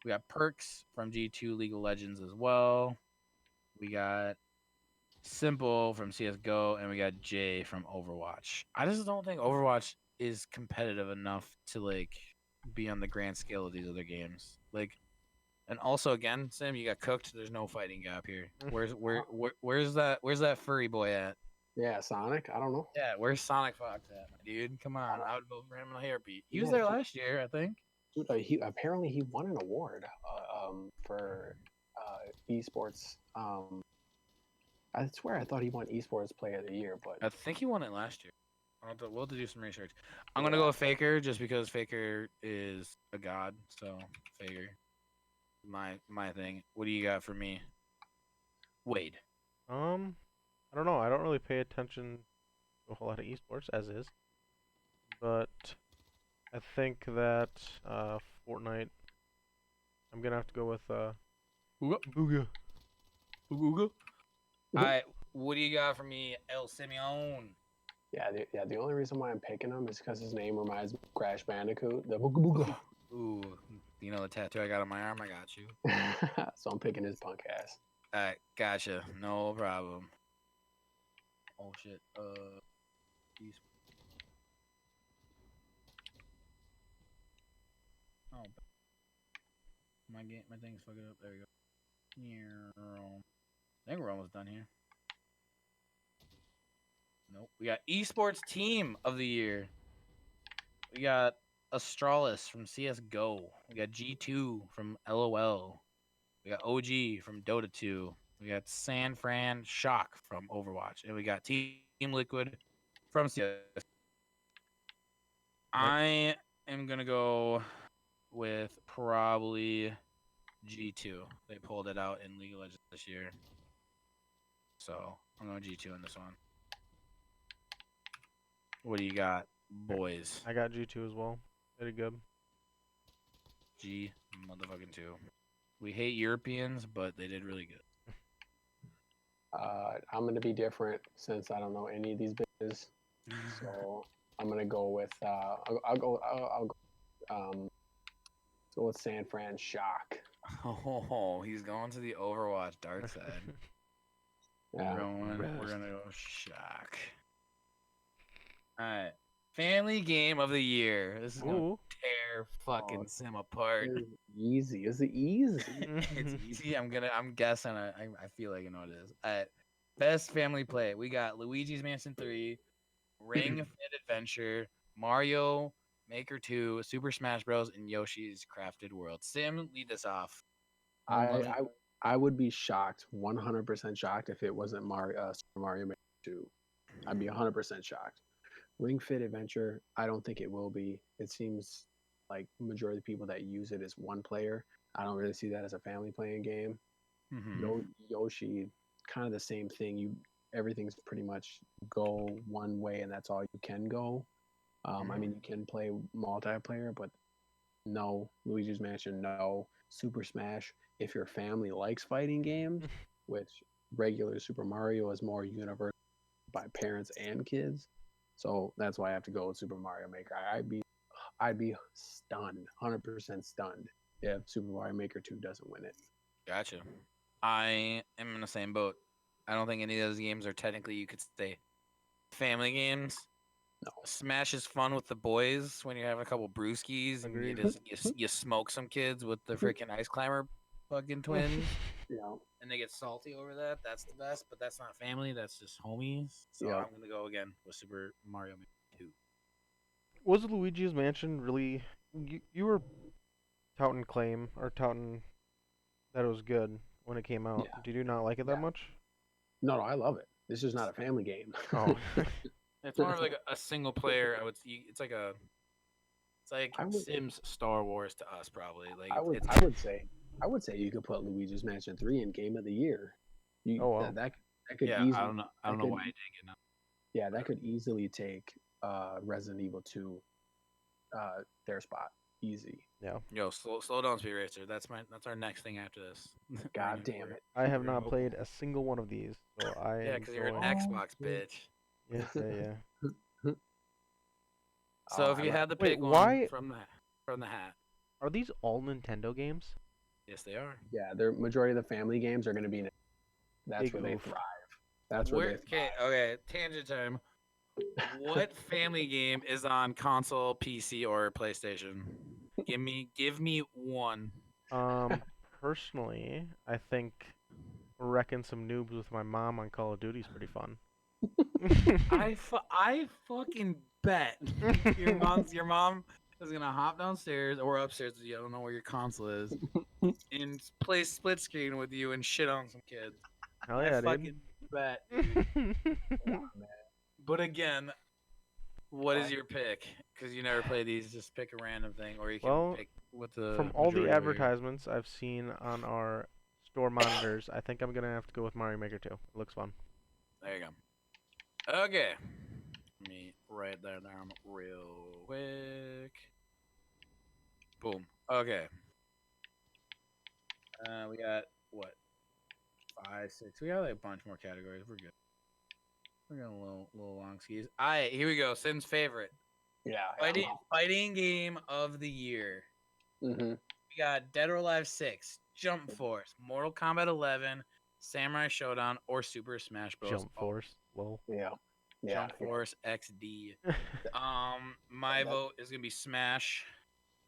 We got Perks from G2 League of Legends as well. We got Simple from CSGO, and we got Jay from Overwatch. I just don't think Overwatch is competitive enough to like be on the grand scale of these other games. Like, and also again, Sim, you got cooked. There's no fighting gap here. Where's that furry boy at? Yeah, Sonic. I don't know. Yeah, where's Sonic Fox at, my dude? Come on, don't- I would vote for him in a heartbeat. He was Yeah, there last year, I think. dude, he apparently he won an award for esports. I swear I thought he won esports player of the year, but I think he won it last year. We'll have to do some research. I'm gonna Yeah. go with Faker just because Faker is a god. So Faker, my thing. What do you got for me, Wade? I don't know. I don't really pay attention to a whole lot of esports as is, but I think that Fortnite. I'm gonna have to go with Ooga Booga. ooga. All right, what do you got for me, El Simeon? the only reason why I'm picking him is because his name reminds me of Crash Bandicoot, the Booga Booga. Ooh, you know the tattoo I got on my arm? I got you. So I'm picking his punk ass. All right, gotcha. No problem. Oh shit. These- Oh, my thing's fucking up. There we go. I think we're almost done here. Nope. We got esports team of the year. We got Astralis from CS:GO. We got G2 from LOL. We got OG from Dota 2. We got San Fran Shock from Overwatch, and we got Team Liquid from CS. I am gonna go with probably G2. They pulled it out in League of Legends this year, so I'm going G2 in this one. What do you got, boys? I got G2 as well. Pretty good. G motherfucking 2. We hate Europeans, but they did really good. I'm gonna be different since I don't know any of these bitches. So I'm gonna go with I'll go with San Fran Shock. Oh, he's going to the Overwatch dark side. Yeah. We're gonna go Shock. All right, family game of the year. This is gonna Ooh. tear fucking Oh, Sim apart. It's easy. Is it easy? It's easy. I'm guessing. I feel like I know what it is. All right, best family play. We got Luigi's Mansion 3, Ring Fit Adventure, Mario Maker 2, Super Smash Bros, and Yoshi's Crafted World. Sim, lead this off. I would be shocked, 100% shocked if it wasn't Super Mario Maker 2. I'd be 100% shocked. Ring Fit Adventure, I don't think it will be. It seems like majority of the people that use it is one player. I don't really see that as a family playing game. Yoshi, kind of the same thing. Everything's pretty much go one way and that's all you can go. I mean, you can play multiplayer, but no. Luigi's Mansion, no. Super Smash, if your family likes fighting games, which regular Super Mario is more universal by parents and kids. So that's why I have to go with Super Mario Maker. I'd be stunned, 100% stunned if Super Mario Maker 2 doesn't win it. Gotcha. I am in the same boat. I don't think any of those games are technically, you could say, family games. No. Smash is fun with the boys when you're having a couple brewskis and you smoke some kids with the freaking ice climber fucking twins. Yeah. And they get salty over that. That's the best, but that's not family. That's just homies. So Yeah. I'm gonna go again with Super Mario Maker 2. Was Luigi's Mansion really? You were touting that it was good when it came out. Yeah. Did you not like it that Yeah. much? No, I love it. This is not a family game. Oh. It's more of like a single player. It's like I would- Sims Star Wars to us probably. Like I would I would say you could put Luigi's Mansion 3 in Game of the Year. Oh, wow. That could yeah. easily, I don't know could- why I didn't get it. Yeah, that could easily take Resident Evil 2 their spot. Easy. Yo, slow down, Speed Racer. That's our next thing after this. God damn it. I have not played a single one of these, so I Yeah, because you're an enjoy- Xbox bitch. Yes, yeah. So if I you like- had to Wait, pick one why- from the hat, Are these all Nintendo games? yes, they are. Yeah, the majority of the family games are going to be. That's Big where they oof. thrive. That's where they thrive. Okay, tangent time. What family game is on console, PC, or PlayStation? Give me one. Personally, I think wrecking some noobs with my mom on Call of Duty is pretty fun. I fucking bet your mom is gonna hop downstairs or upstairs. I don't know where your console is, and play split screen with you and shit on some kids. Hell I yeah, dude. fucking bet, dude. But again, what is your pick? Because you never play these. Just pick a random thing, or you can Well, pick what the from all the majority of your. advertisements I've seen on our store monitors, I think I'm gonna have to go with Mario Maker 2. It looks fun. There you go. Okay. Let me write that down real quick. Boom. Okay. We got what? 5, 6. We got like a bunch more categories. We're good. We're got a little long skis. Alright, here we go. Sin's favorite. Yeah. Fighting game of the year. Mm-hmm. We got Dead or Alive 6, Jump Force, Mortal Kombat 11, Samurai Showdown, or Super Smash Bros. Jump Force. Lol. Yeah. Jump Force XD. My vote is gonna be Smash,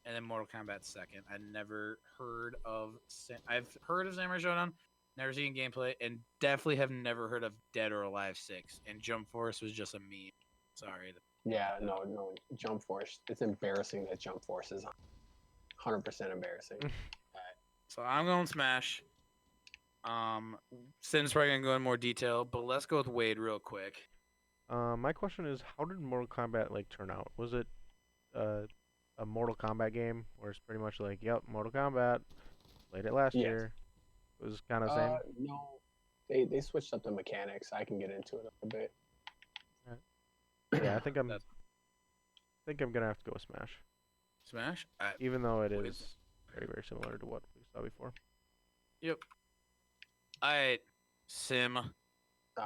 and then Mortal Kombat second. I never heard of. I've heard of Samurai Showdown, never seen gameplay, and definitely have never heard of Dead or Alive 6. And Jump Force was just a meme. Sorry. Yeah. No. Jump Force. It's embarrassing that Jump Force is 100% embarrassing. So I'm going Smash. Sin's probably gonna go in more detail, but let's go with Wade real quick. My question is, how did Mortal Kombat like turn out? Was it a Mortal Kombat game where it's pretty much like, yep, Mortal Kombat, played it last Yes. year. It was kind of same. No. They switched up the mechanics. I can get into it a bit. Yeah, I think I'm That's- gonna have to go with Smash, Smash. even though it Wait. is very similar to what we saw before. Yep. All right, Sim. All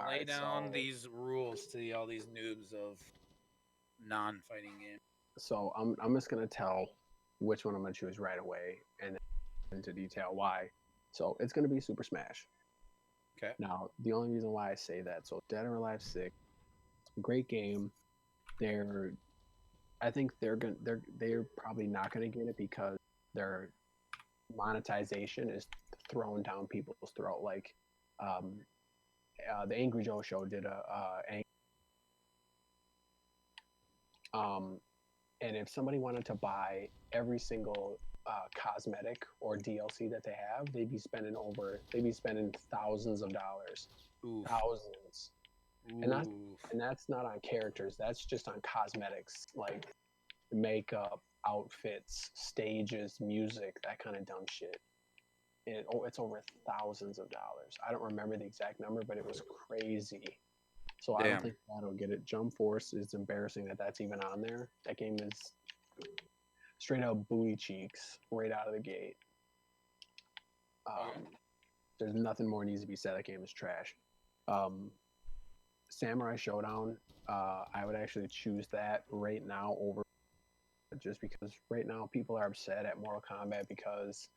Lay right, down so, these rules to all these noobs of non-fighting games. So I'm just gonna tell which one I'm gonna choose right away, and then into detail why. So it's gonna be Super Smash. Okay. Now the only reason why I say that, so Dead or Alive 6, great game. I think they're probably not gonna get it because their monetization is thrown down people's throat. Like, the Angry Joe Show did and if somebody wanted to buy every single cosmetic or DLC that they have, they'd be spending thousands of dollars, Oof. thousands, Oof. and that's not on characters. That's just on cosmetics like makeup, outfits, stages, music, that kind of dumb shit. And it's over thousands of dollars. I don't remember the exact number, but it was crazy. So I Damn. don't think that'll get it. Jump Force is embarrassing that that's even on there. That game is straight up booty cheeks right out of the gate. There's nothing more needs to be said. That game is trash. Samurai Showdown, I would actually choose that right now over, just because right now people are upset at Mortal Kombat because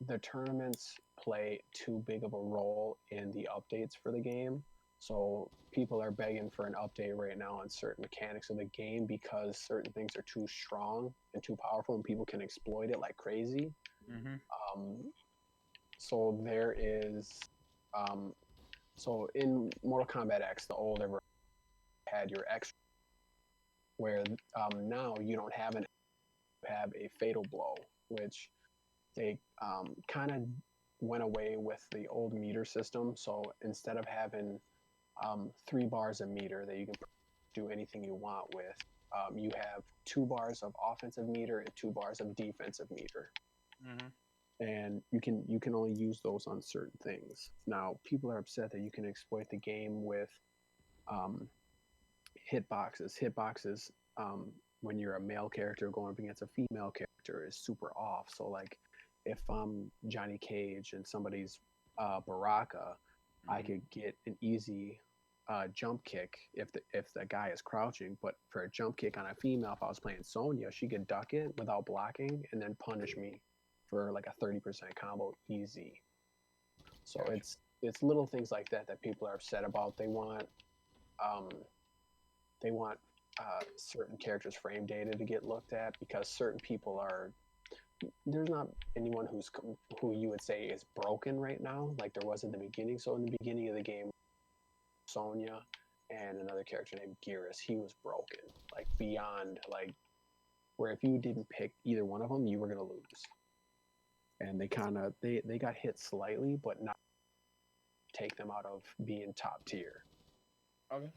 the tournaments play too big of a role in the updates for the game. So people are begging for an update right now on certain mechanics of the game because certain things are too strong and too powerful and people can exploit it like crazy. Mm-hmm. So there is, so in Mortal Kombat X, the older version had your X, where now you don't have a fatal blow, which they kind of went away with the old meter system. So instead of having 3 bars a meter that you can do anything you want with, you have 2 bars of offensive meter and 2 bars of defensive meter. Mm-hmm. And you can only use those on certain things. Now people are upset that you can exploit the game with hitboxes. When you're a male character going up against a female character is super off. So like if I'm Johnny Cage and somebody's Baraka, I could get an easy jump kick if the guy is crouching. But for a jump kick on a female, if I was playing Sonya, she could duck it without blocking and then punish me for like a 30% combo easy. So Gotcha. it's little things like that that people are upset about. They want certain characters' frame data to get looked at because certain people are. There's not anyone who you would say is broken right now, like there was in the beginning. So in the beginning of the game, Sonya, and another character named Geras. He was broken, like beyond like where if you didn't pick either one of them, you were gonna lose. And they got hit slightly, but not take them out of being top tier. Okay.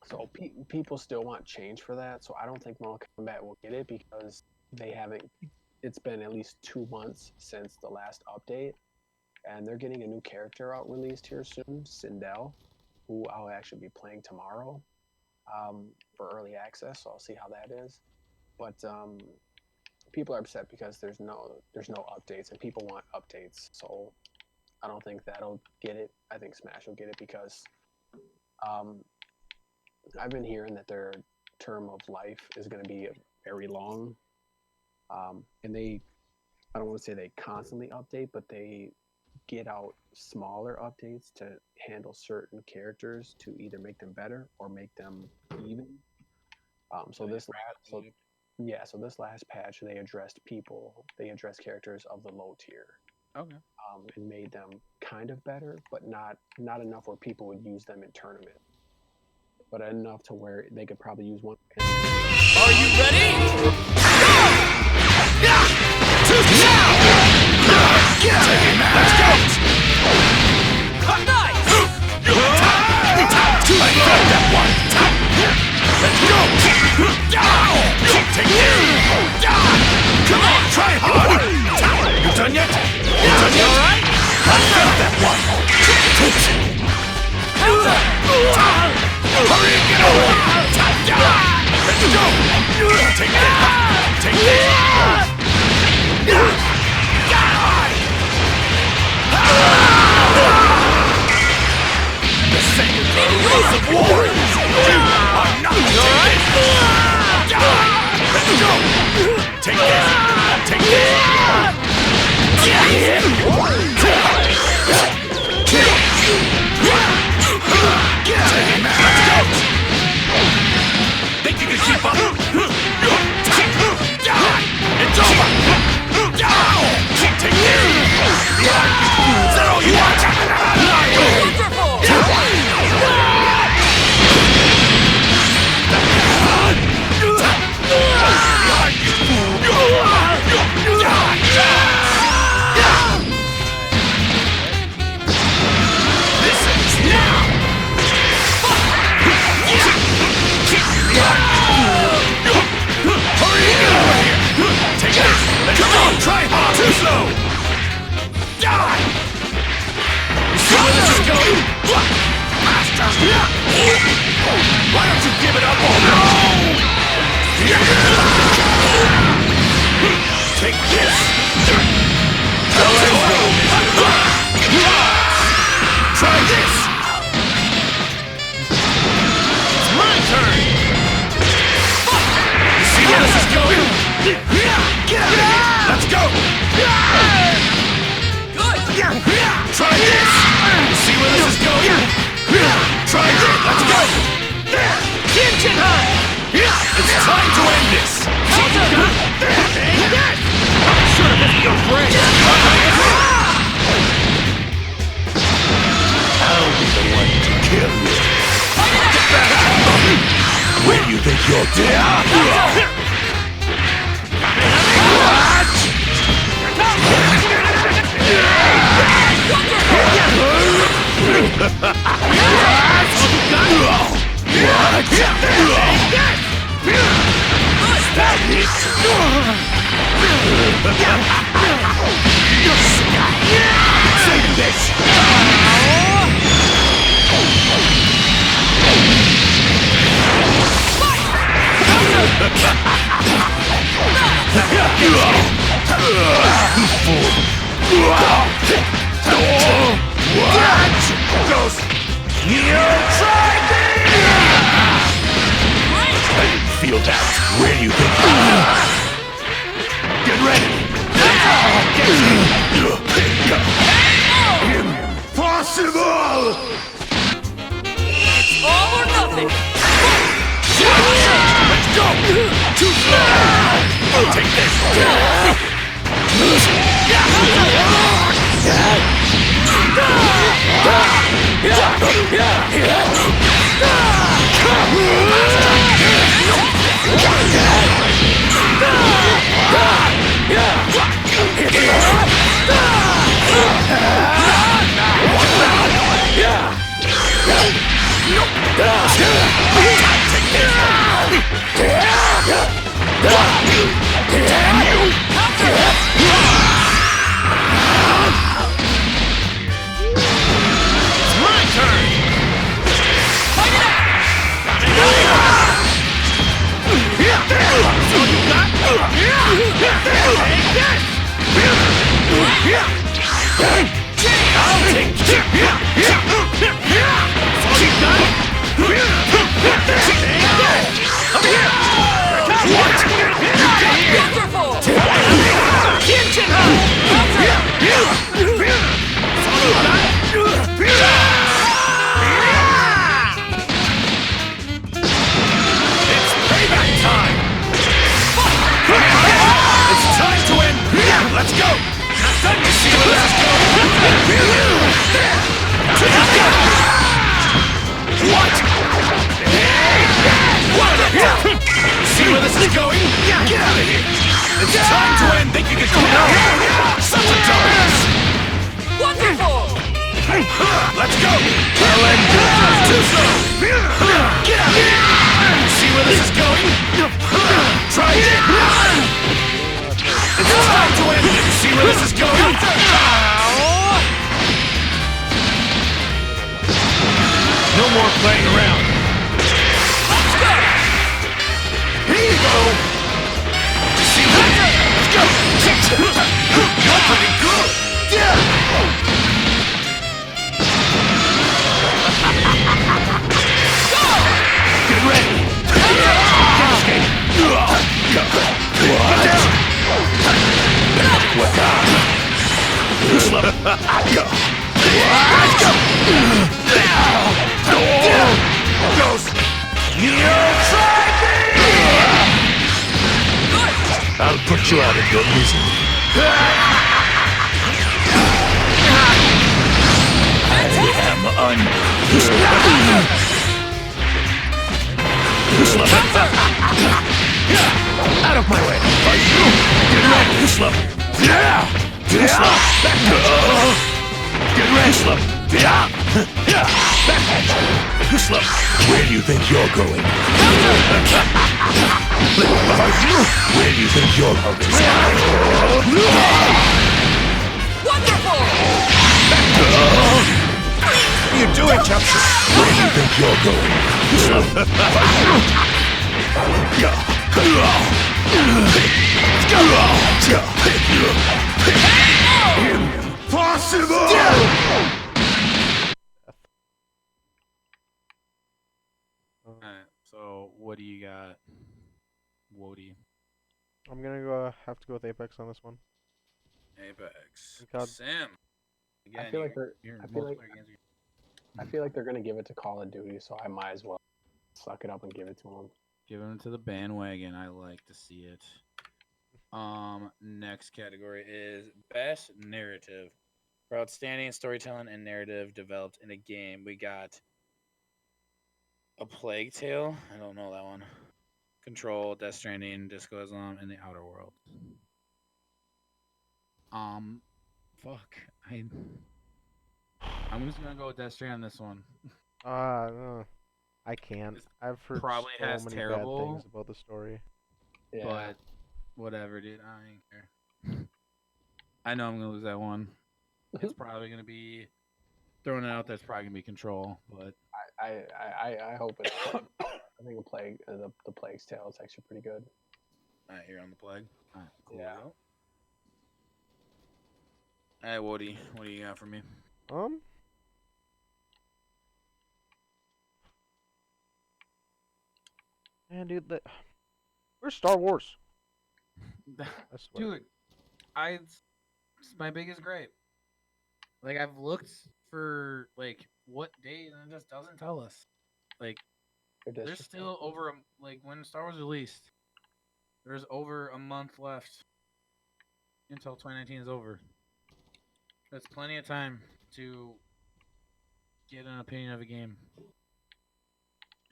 So people still want change for that. So I don't think Mortal Kombat will get it because they haven't. It's been at least 2 months since the last update, and they're getting a new character out released here soon, Sindel, who I'll actually be playing tomorrow for early access. So I'll see how that is. But people are upset because there's no updates, and people want updates. So I don't think that'll get it. I think Smash will get it because I've been hearing that their term of life is going to be very long, and I don't want to say they constantly update, but they get out smaller updates to handle certain characters to either make them better or make them even. So this last patch they addressed characters of the low tier. Okay. And made them kind of better, but not enough where people would use them in tournament. But enough to where they could probably use one. Are you ready? Let's go! Nice! I got that one! Let's go! Take it! Come on, try hard! You done yet? You done yet? Alright? I got that one! Hurry and get over here! Let's go! Take this! Take this! The same rules of war! You are not taking this! Let's go! Take this! Take this! Let's go! Think you can keep up? It's over! Take this! Is that all you want? Come on, try hard! Too slow! Die! You see where this is going? Master! Why don't you give it up already? Take this! Try this! It's my turn! You see where this is going? Get out of here! Let's go! Good! Try this! See where this is going? Try this! Let's go! It's time to end this! Should have been your friend! I'll be the one to kill you! Get back! Where do you think you're dead? Feel that. Where do you think you are? Get ready! Impossible! It's all or nothing! Let's go! Too slow! Take this! My turn! So you got? Take this! I'll take this! So you got? Take this! Come here! What? Wonderful! Kitchen Hut! So you got? It's payback time! It's time to win! Let's go! Not done to see where this is going! What? See where this is going? Get out of here! It's time to win! Think you can come out? Such a dumbass! Wonderful! Let's go! Well, and too slow! Get out of here! See where this is going? Try it! It's time to win! See where this is going? No more playing around! Here you go! See what? Let's go! You're pretty good! Get ready! Escape! Ghost! You tried me! I'll put you out of your misery. I am out of my way! Get ready! Slow! Get ready! Slow! Slow! Where do you think you're going? Where do you think you're going? Wonderful! You do it, Chumps! Where do you think you're going? Impossible! Alright, so what do you got, Wody? I'm gonna have to go with Apex on this one. Apex. God. Sam. Again, I feel like they're. you're I feel like. multiplayer games. I feel like they're gonna give it to Call of Duty, so I might as well suck it up and give it to them. Give them to the bandwagon. I like to see it. Next category is best narrative. For outstanding storytelling and narrative developed in a game, we got A Plague Tale. I don't know that one. Control, Death Stranding, Disco Islam, and The Outer Worlds. Fuck. I'm just gonna go with Death Stranding on this one. I can't. I've heard Probably so has many terrible- bad things about the story. Yeah. But whatever, dude. I ain't care. I know I'm gonna lose that one. It's probably gonna be throwing it out there. It's probably gonna be Control, but I hope it's. I think the Plague's Tale is actually pretty good. Alright, here on the Plague. Alright, cool. Yeah. Hey, Woody, what do you got for me? Man, dude, where's Star Wars? I swear. Dude, it's my biggest gripe. Like, I've looked for like what days and it just doesn't tell us. Like, there's still over like when Star Wars released, there's over a month left until 2019 is over. That's plenty of time to get an opinion of a game.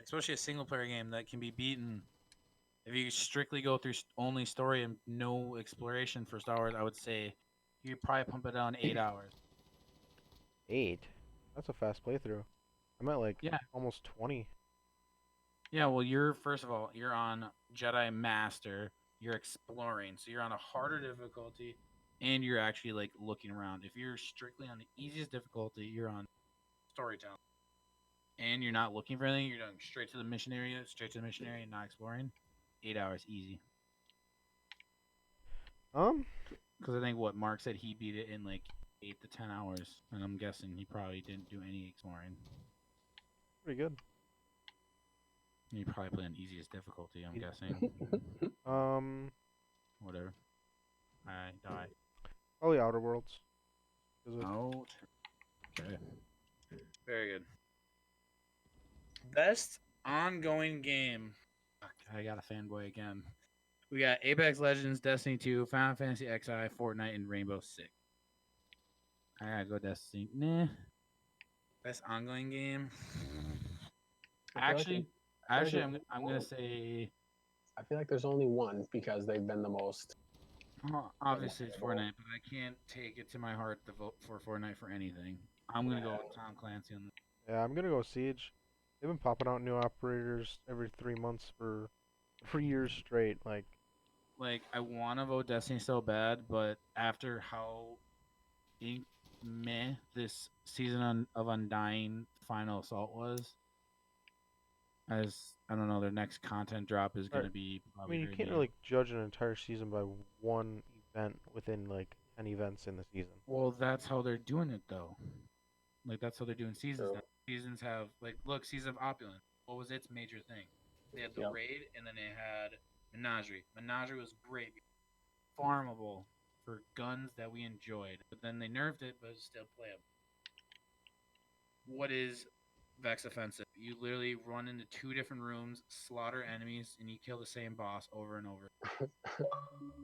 especially a single player game that can be beaten. If you strictly go through only story and no exploration for Star Wars, I would say you could probably pump it down 8 hours. 8. That's a fast playthrough. I'm at like Yeah. almost 20. Yeah, well, you're first of all, you're on Jedi Master. You're exploring, so you're on a harder difficulty, and you're actually like looking around. If you're strictly on the easiest difficulty, you're on storytelling, and you're not looking for anything. You're going straight to the mission area, not exploring. 8 hours easy. Because I think what Mark said he beat it in like 8 to 10 hours, and I'm guessing he probably didn't do any exploring. Pretty good. He probably played on easiest difficulty. I'm guessing. Whatever. I die. Probably Outer Worlds. Oh. Okay. Very good. Best ongoing game. Fuck, I got a fanboy again. We got Apex Legends, Destiny 2, Final Fantasy XI, Fortnite, and Rainbow Six. I gotta go Destiny. Nah. Best ongoing game. Actually, I'm gonna say. I feel like there's only one because they've been the most. Obviously, it's Fortnite, but I can't take it to my heart to vote for Fortnite for anything. I'm gonna go with Tom Clancy on this. Yeah, I'm gonna go Siege. They've been popping out new operators every 3 months for 3 years straight. Like, I want to vote Destiny so bad, but after how meh this season of Undying Final Assault was, as I don't know, their next content drop is going to be. I mean, you can't really judge an entire season by one event within like 10 events in the season. Well, that's how they're doing it though. Like that's how they're doing seasons. Now. Seasons have look, Season of Opulence. What was its major thing? They had the raid, and then they had Menagerie. Menagerie was great, farmable for guns that we enjoyed, but then they nerfed it, but it's still playable. What is Vex Offensive? You literally run into 2 different rooms, slaughter enemies, and you kill the same boss over and over.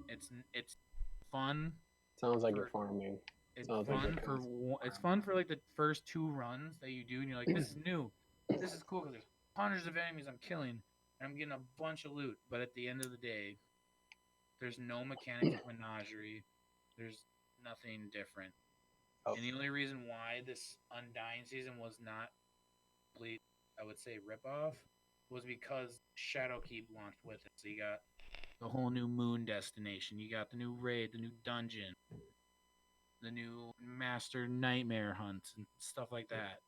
It's fun. Sounds like you're farming. It's fun for like the first 2 runs that you do, and you're like, this is new, this is cool because there's hundreds of enemies I'm killing, and I'm getting a bunch of loot. But at the end of the day, there's no mechanics of Menagerie. There's nothing different. Oh. And the only reason why this Undying season was not complete, I would say, ripoff, was because Shadowkeep launched with it. So you got the whole new moon destination. You got the new raid, the new dungeon, the new Master Nightmare hunts and stuff like that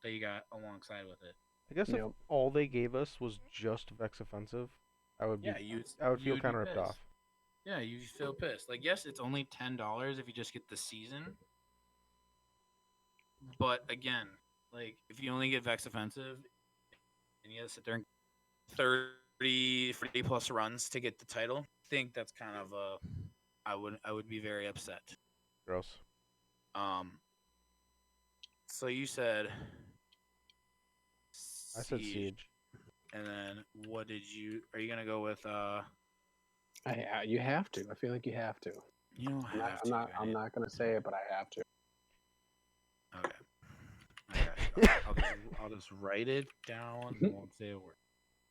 you got alongside with it. I guess if all they gave us was just Vex Offensive, I would feel kind of ripped off. Yeah, you feel pissed. Like, yes, it's only $10 if you just get the season. But again, like if you only get Vex Offensive and you gotta sit there and 30 plus runs to get the title, I think that's kind of I would be very upset. Gross. So you said I said Siege. And then what did you? Are you gonna go with? You have to. I feel like you have to. You don't have to. I'm not gonna say it, but I have to. Okay. I'll just write it down. And won't say a word.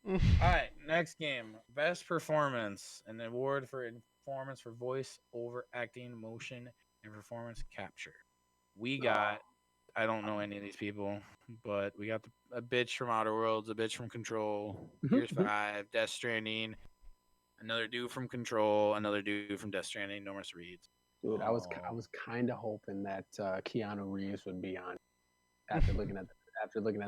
All right. Next game. Best performance. An award for performance for voice over acting, motion, and performance capture. We got. I don't know any of these people, but we got a bitch from Outer Worlds, a bitch from Control, Gears 5, Death Stranding, another dude from Control, another dude from Death Stranding, Normus Reedus. Dude, I was kind of hoping that Keanu Reeves would be on. After looking at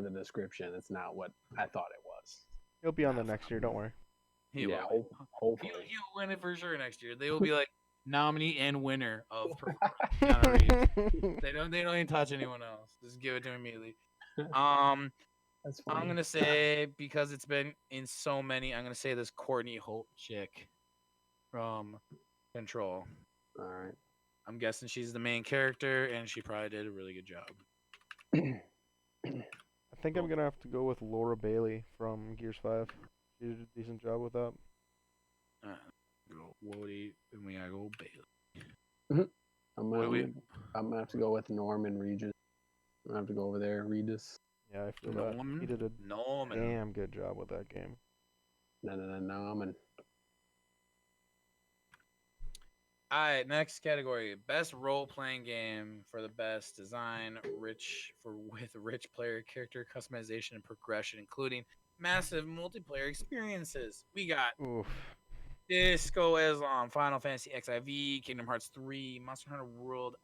the description, it's not what I thought it was. He'll be on the next year. Don't worry. Hopefully he'll win it for sure next year. They will be like nominee and winner of performance. They don't even touch anyone else. Just give it to him immediately. I'm gonna say, because it's been in so many, I'm gonna say this Courtney Holt chick from Control. All right. I'm guessing she's the main character, and she probably did a really good job. I think I'm gonna have to go with Laura Bailey from Gears 5. She did a decent job with that. Go Woody, and we gotta go Bailey. I'm gonna have to go with Norman Regis. I'm gonna have to go over there, Regis. Yeah, I feel that. He did a Norman. damn good job with that game. No, man. All right, next category: best role-playing game for the best design, with rich player character customization and progression, including massive multiplayer experiences. We got Oof. Disco Islam, Final Fantasy XIV, Kingdom Hearts 3, Monster Hunter World,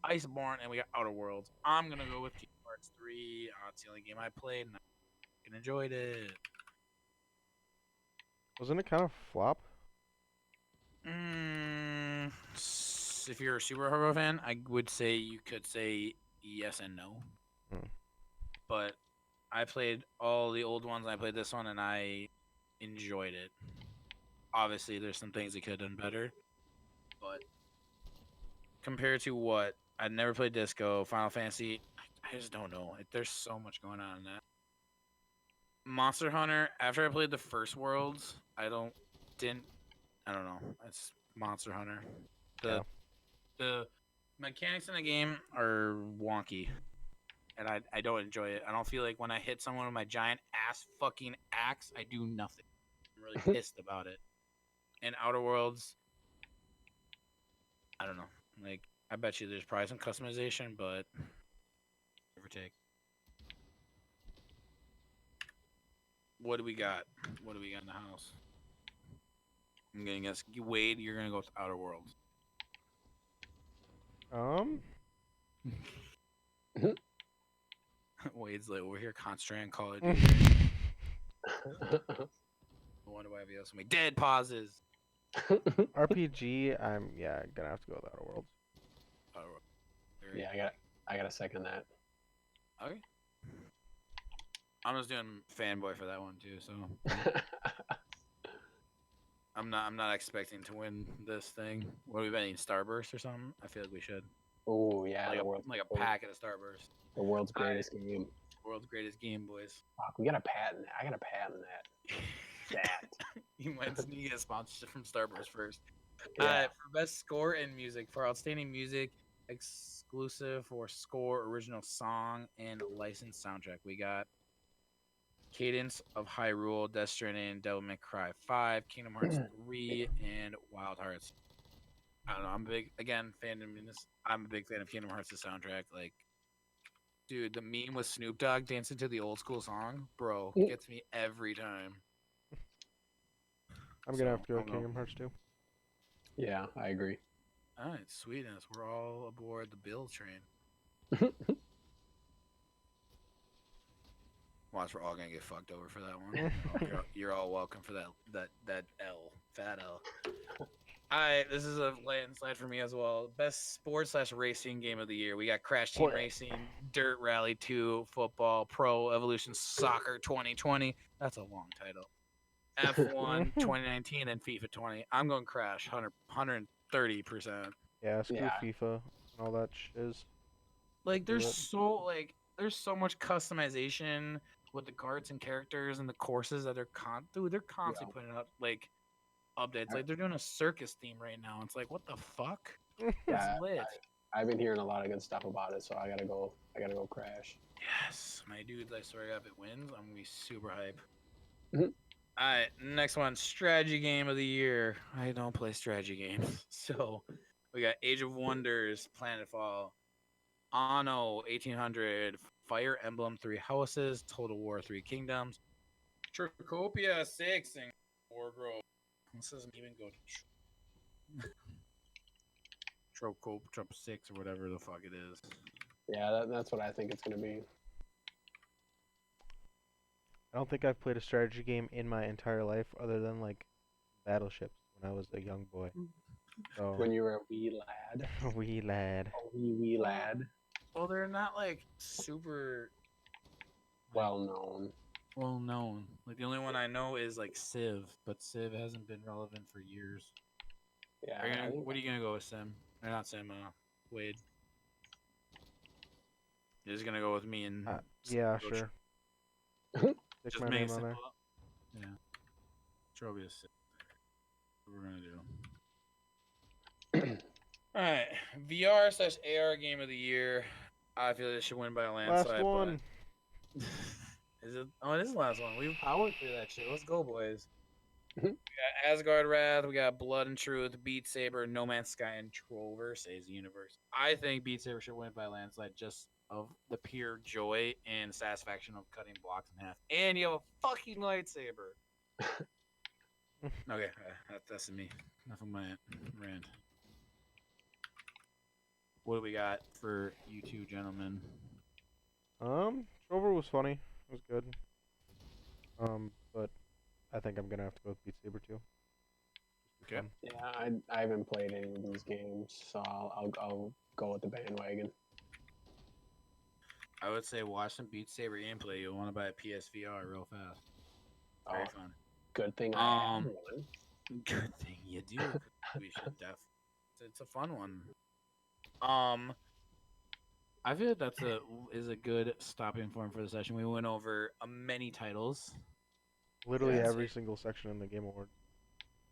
Iceborne, and we got Outer Worlds. I'm gonna go with Kingdom Hearts 3. It's the only game I played, and I enjoyed it. Wasn't it kind of flop? If you're a Super Hero fan, I would say you could say yes and no. Hmm. But I played all the old ones. I played this one, and I enjoyed it. Obviously, there's some things it could have done better, but compared to what I'd never played Disco, Final Fantasy, I just don't know. There's so much going on in that. Monster Hunter. After I played the first Worlds, I don't know. It's Monster Hunter. The mechanics in the game are wonky, and I don't enjoy it. I don't feel like when I hit someone with my giant ass fucking axe, I do nothing. I'm really pissed about it. And Outer Worlds, I don't know. Like, I bet you there's probably some customization, but give or take. What do we got? What do we got in the house? I'm gonna guess Wade. You're gonna go with Outer Worlds. Wade's like, we're here concentrating on Call of Duty. I wonder why we have so many dead pauses. RPG, I'm gonna have to go with Outer Worlds. Outer Worlds. Yeah, I gotta second that. Okay. I'm just doing fanboy for that one too, so I'm not expecting to win this thing. What are we betting? Starburst or something? I feel like we should. Oh yeah, Like a packet of Starburst. The world's greatest game. World's greatest game, boys. Fuck, we got a patent. I got a patent that. You might need to get a sponsorship from Starburst first. Yeah. For best score and music, for outstanding music, exclusive or score, original song, and licensed soundtrack, we got Cadence of Hyrule, Death Stranding, Devil May Cry 5, Kingdom Hearts 3, and Wild Hearts. I don't know. I'm a big fan of Kingdom Hearts' soundtrack. Like, dude, the meme with Snoop Dogg dancing to the old school song, bro, gets me every time. I'm gonna have to go with Kingdom Hearts 2. Yeah, I agree. All right, sweetness. We're all aboard the Bill train. Watch, we're all gonna get fucked over for that one. You're all welcome for that L, fat L. All right, this is a landslide for me as well. Best sports/racing game of the year. We got Crash Team Racing, Dirt Rally 2, Football, Pro Evolution Soccer 2020. That's a long title. F1 2019 and FIFA 20. I'm going Crash 130%. Yeah, screw FIFA and all that shiz. Like there's so much customization with the carts and characters and the courses that they're constantly putting up like updates. Like they're doing a circus theme right now. It's like, what the fuck? Yeah, It's lit. I've been hearing a lot of good stuff about it, so I gotta go Crash. Yes, my dudes. I swear to God, if it wins, I'm gonna be super hype. Mhm. All right, next one, strategy game of the year. I don't play strategy games, so we got Age of Wonders, Planetfall, Anno 1800, Fire Emblem 3 Houses, Total War 3 Kingdoms, Tricopia 6, and Wargrove. This doesn't even go to Tricopia 6 or whatever the fuck it is. Yeah, that's what I think it's gonna be. I don't think I've played a strategy game in my entire life other than like Battleships when I was a young boy. So When you were a wee lad. wee lad. A wee lad. Well, they're not like super Well known. well known. Like the only one I know is like Civ, but Civ hasn't been relevant for years. Yeah. What are you gonna go with, Sim? Or not Sim, Wade. You're just gonna go with me and Yeah, go sure. Stick just my make name it on simple. there. Yeah. Trovia 6. What we're gonna do. Alright. VR/AR game of the year. I feel like this should win by a landslide. Last one. Is it? Oh, it is the last one. I went through that shit. Let's go, boys. Mhm. We got Asgard Wrath. We got Blood and Truth, Beat Saber, No Man's Sky, and Trover Saves the Universe. I think Beat Saber should win by landslide just of the pure joy and satisfaction of cutting blocks in half. And you have a fucking lightsaber. Okay, that's me. Enough of my rant. What do we got for you two gentlemen? Trover was funny. It was good. But I think I'm gonna have to go with Beat Saber too. Just for Okay. fun. Yeah, I haven't played any of these games, so I'll go with the bandwagon. I would say watch some Beat Saber gameplay. You'll want to buy a PSVR real fast. Very Oh, fun. good thing I have one. Good thing you do. 'Cause we should it's a fun one. I feel that's a good stopping point for the session. We went over many titles. Literally Yeah, every so- single section in the Game Award.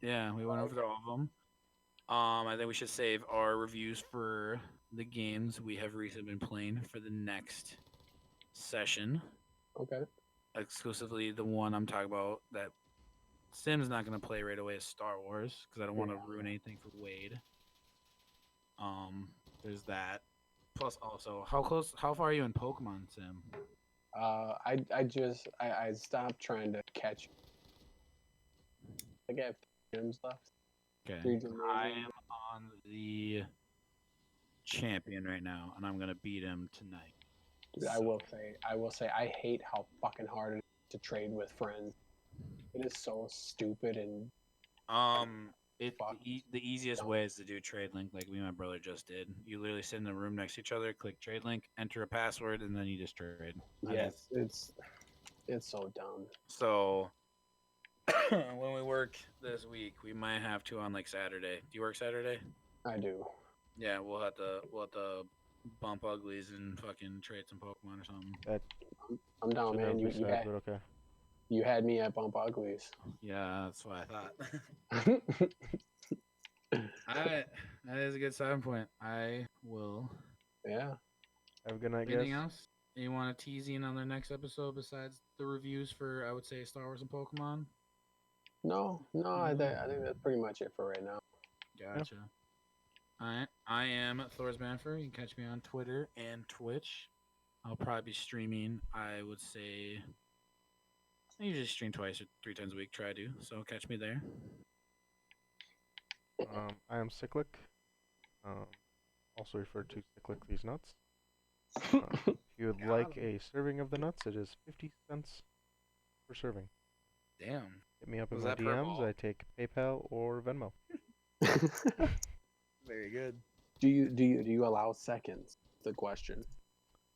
Yeah, we went over all of them. I think we should save our reviews for the games we have recently been playing for the next session. Okay. Exclusively the one I'm talking about that Sim's not going to play right away is Star Wars because I don't want to ruin anything for Wade. There's that. Plus, also, how far are you in Pokemon, Sim? I stopped trying to catch. I got 3 gyms left. Okay. 3 gyms. I am on the champion right now, and I'm gonna beat him tonight. Dude, I will say, I hate how fucking hard it is to trade with friends. It is so stupid and Fuck. The easiest way is to do trade link, like me and my brother just did. You literally sit in the room next to each other, click trade link, enter a password, and then you just trade. And yes, it's so dumb. So when we work this week, we might have to on like Saturday. Do you work Saturday? I do. Yeah, we'll have to bump uglies and fucking trade some Pokemon or something. That I'm down, should man. never You be sad, but okay. you had me at Bump Uglies. Yeah, that's what I thought. Alright, that is a good starting point. I will. Yeah. Have a good night, Anything guys. else? You want to tease in on the next episode besides the reviews for, I would say, Star Wars and Pokemon? No, I think that's pretty much it for right now. Gotcha. Alright, I am Thor's Manfer. You can catch me on Twitter and Twitch. I'll probably be streaming, I would say. I usually stream twice or 3 times a week, try to. So catch me there. I am Cyclic. Also referred to Cyclic these nuts. If you would like a serving of the nuts, it is 50 cents per serving. Damn. Hit me up in Was my that per DMs. ball? I take PayPal or Venmo. Very good. do you allow seconds? The question.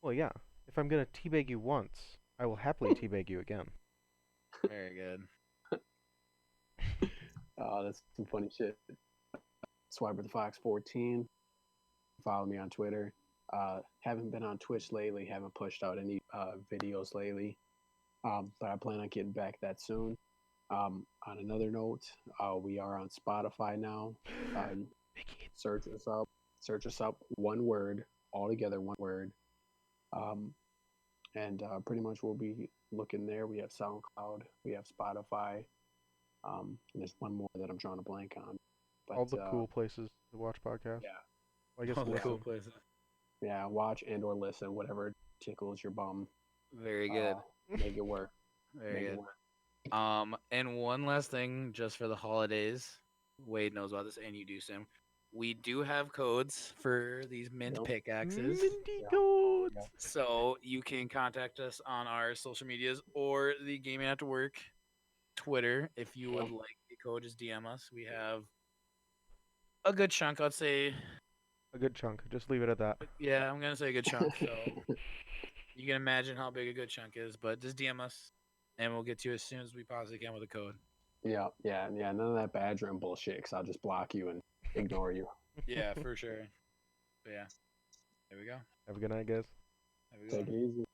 Well, yeah. If I'm gonna teabag you once, I will happily teabag you again. Very good. Oh, that's some funny shit. Swiper the Fox 14. Follow me on Twitter. Haven't been on Twitch lately. Haven't pushed out any videos lately. But I plan on getting back that soon. On another note, we are on Spotify now. Search us up. Search us up. One word, all together, one word. And pretty much we'll be looking there. We have SoundCloud. We have Spotify. And there's one more that I'm drawing a blank on. But, All the cool places to watch podcasts. Yeah. Well, I guess All the listen. cool places. Yeah, watch and or listen, whatever tickles your bum. Very good. Make it work. Very Make it good. work. And one last thing, just for the holidays, Wade knows about this, and you do, Sim. We do have codes for these mint Yep. pickaxes, Minty Yeah. codes. Yeah. so you can contact us on our social medias or the Gaming After Work Twitter if you would like the code. Just DM us. We have a good chunk, I'd say. A good chunk. Just leave it at that. Yeah, I'm gonna say a good chunk. So you can imagine how big a good chunk is, but just DM us, and we'll get to you as soon as we possibly can with a code. Yeah. None of that badgering bullshit, because I'll just block you and ignore you. Yeah, for sure. But yeah, there we go. Have a good night, guys. Have a good Take one. it easy.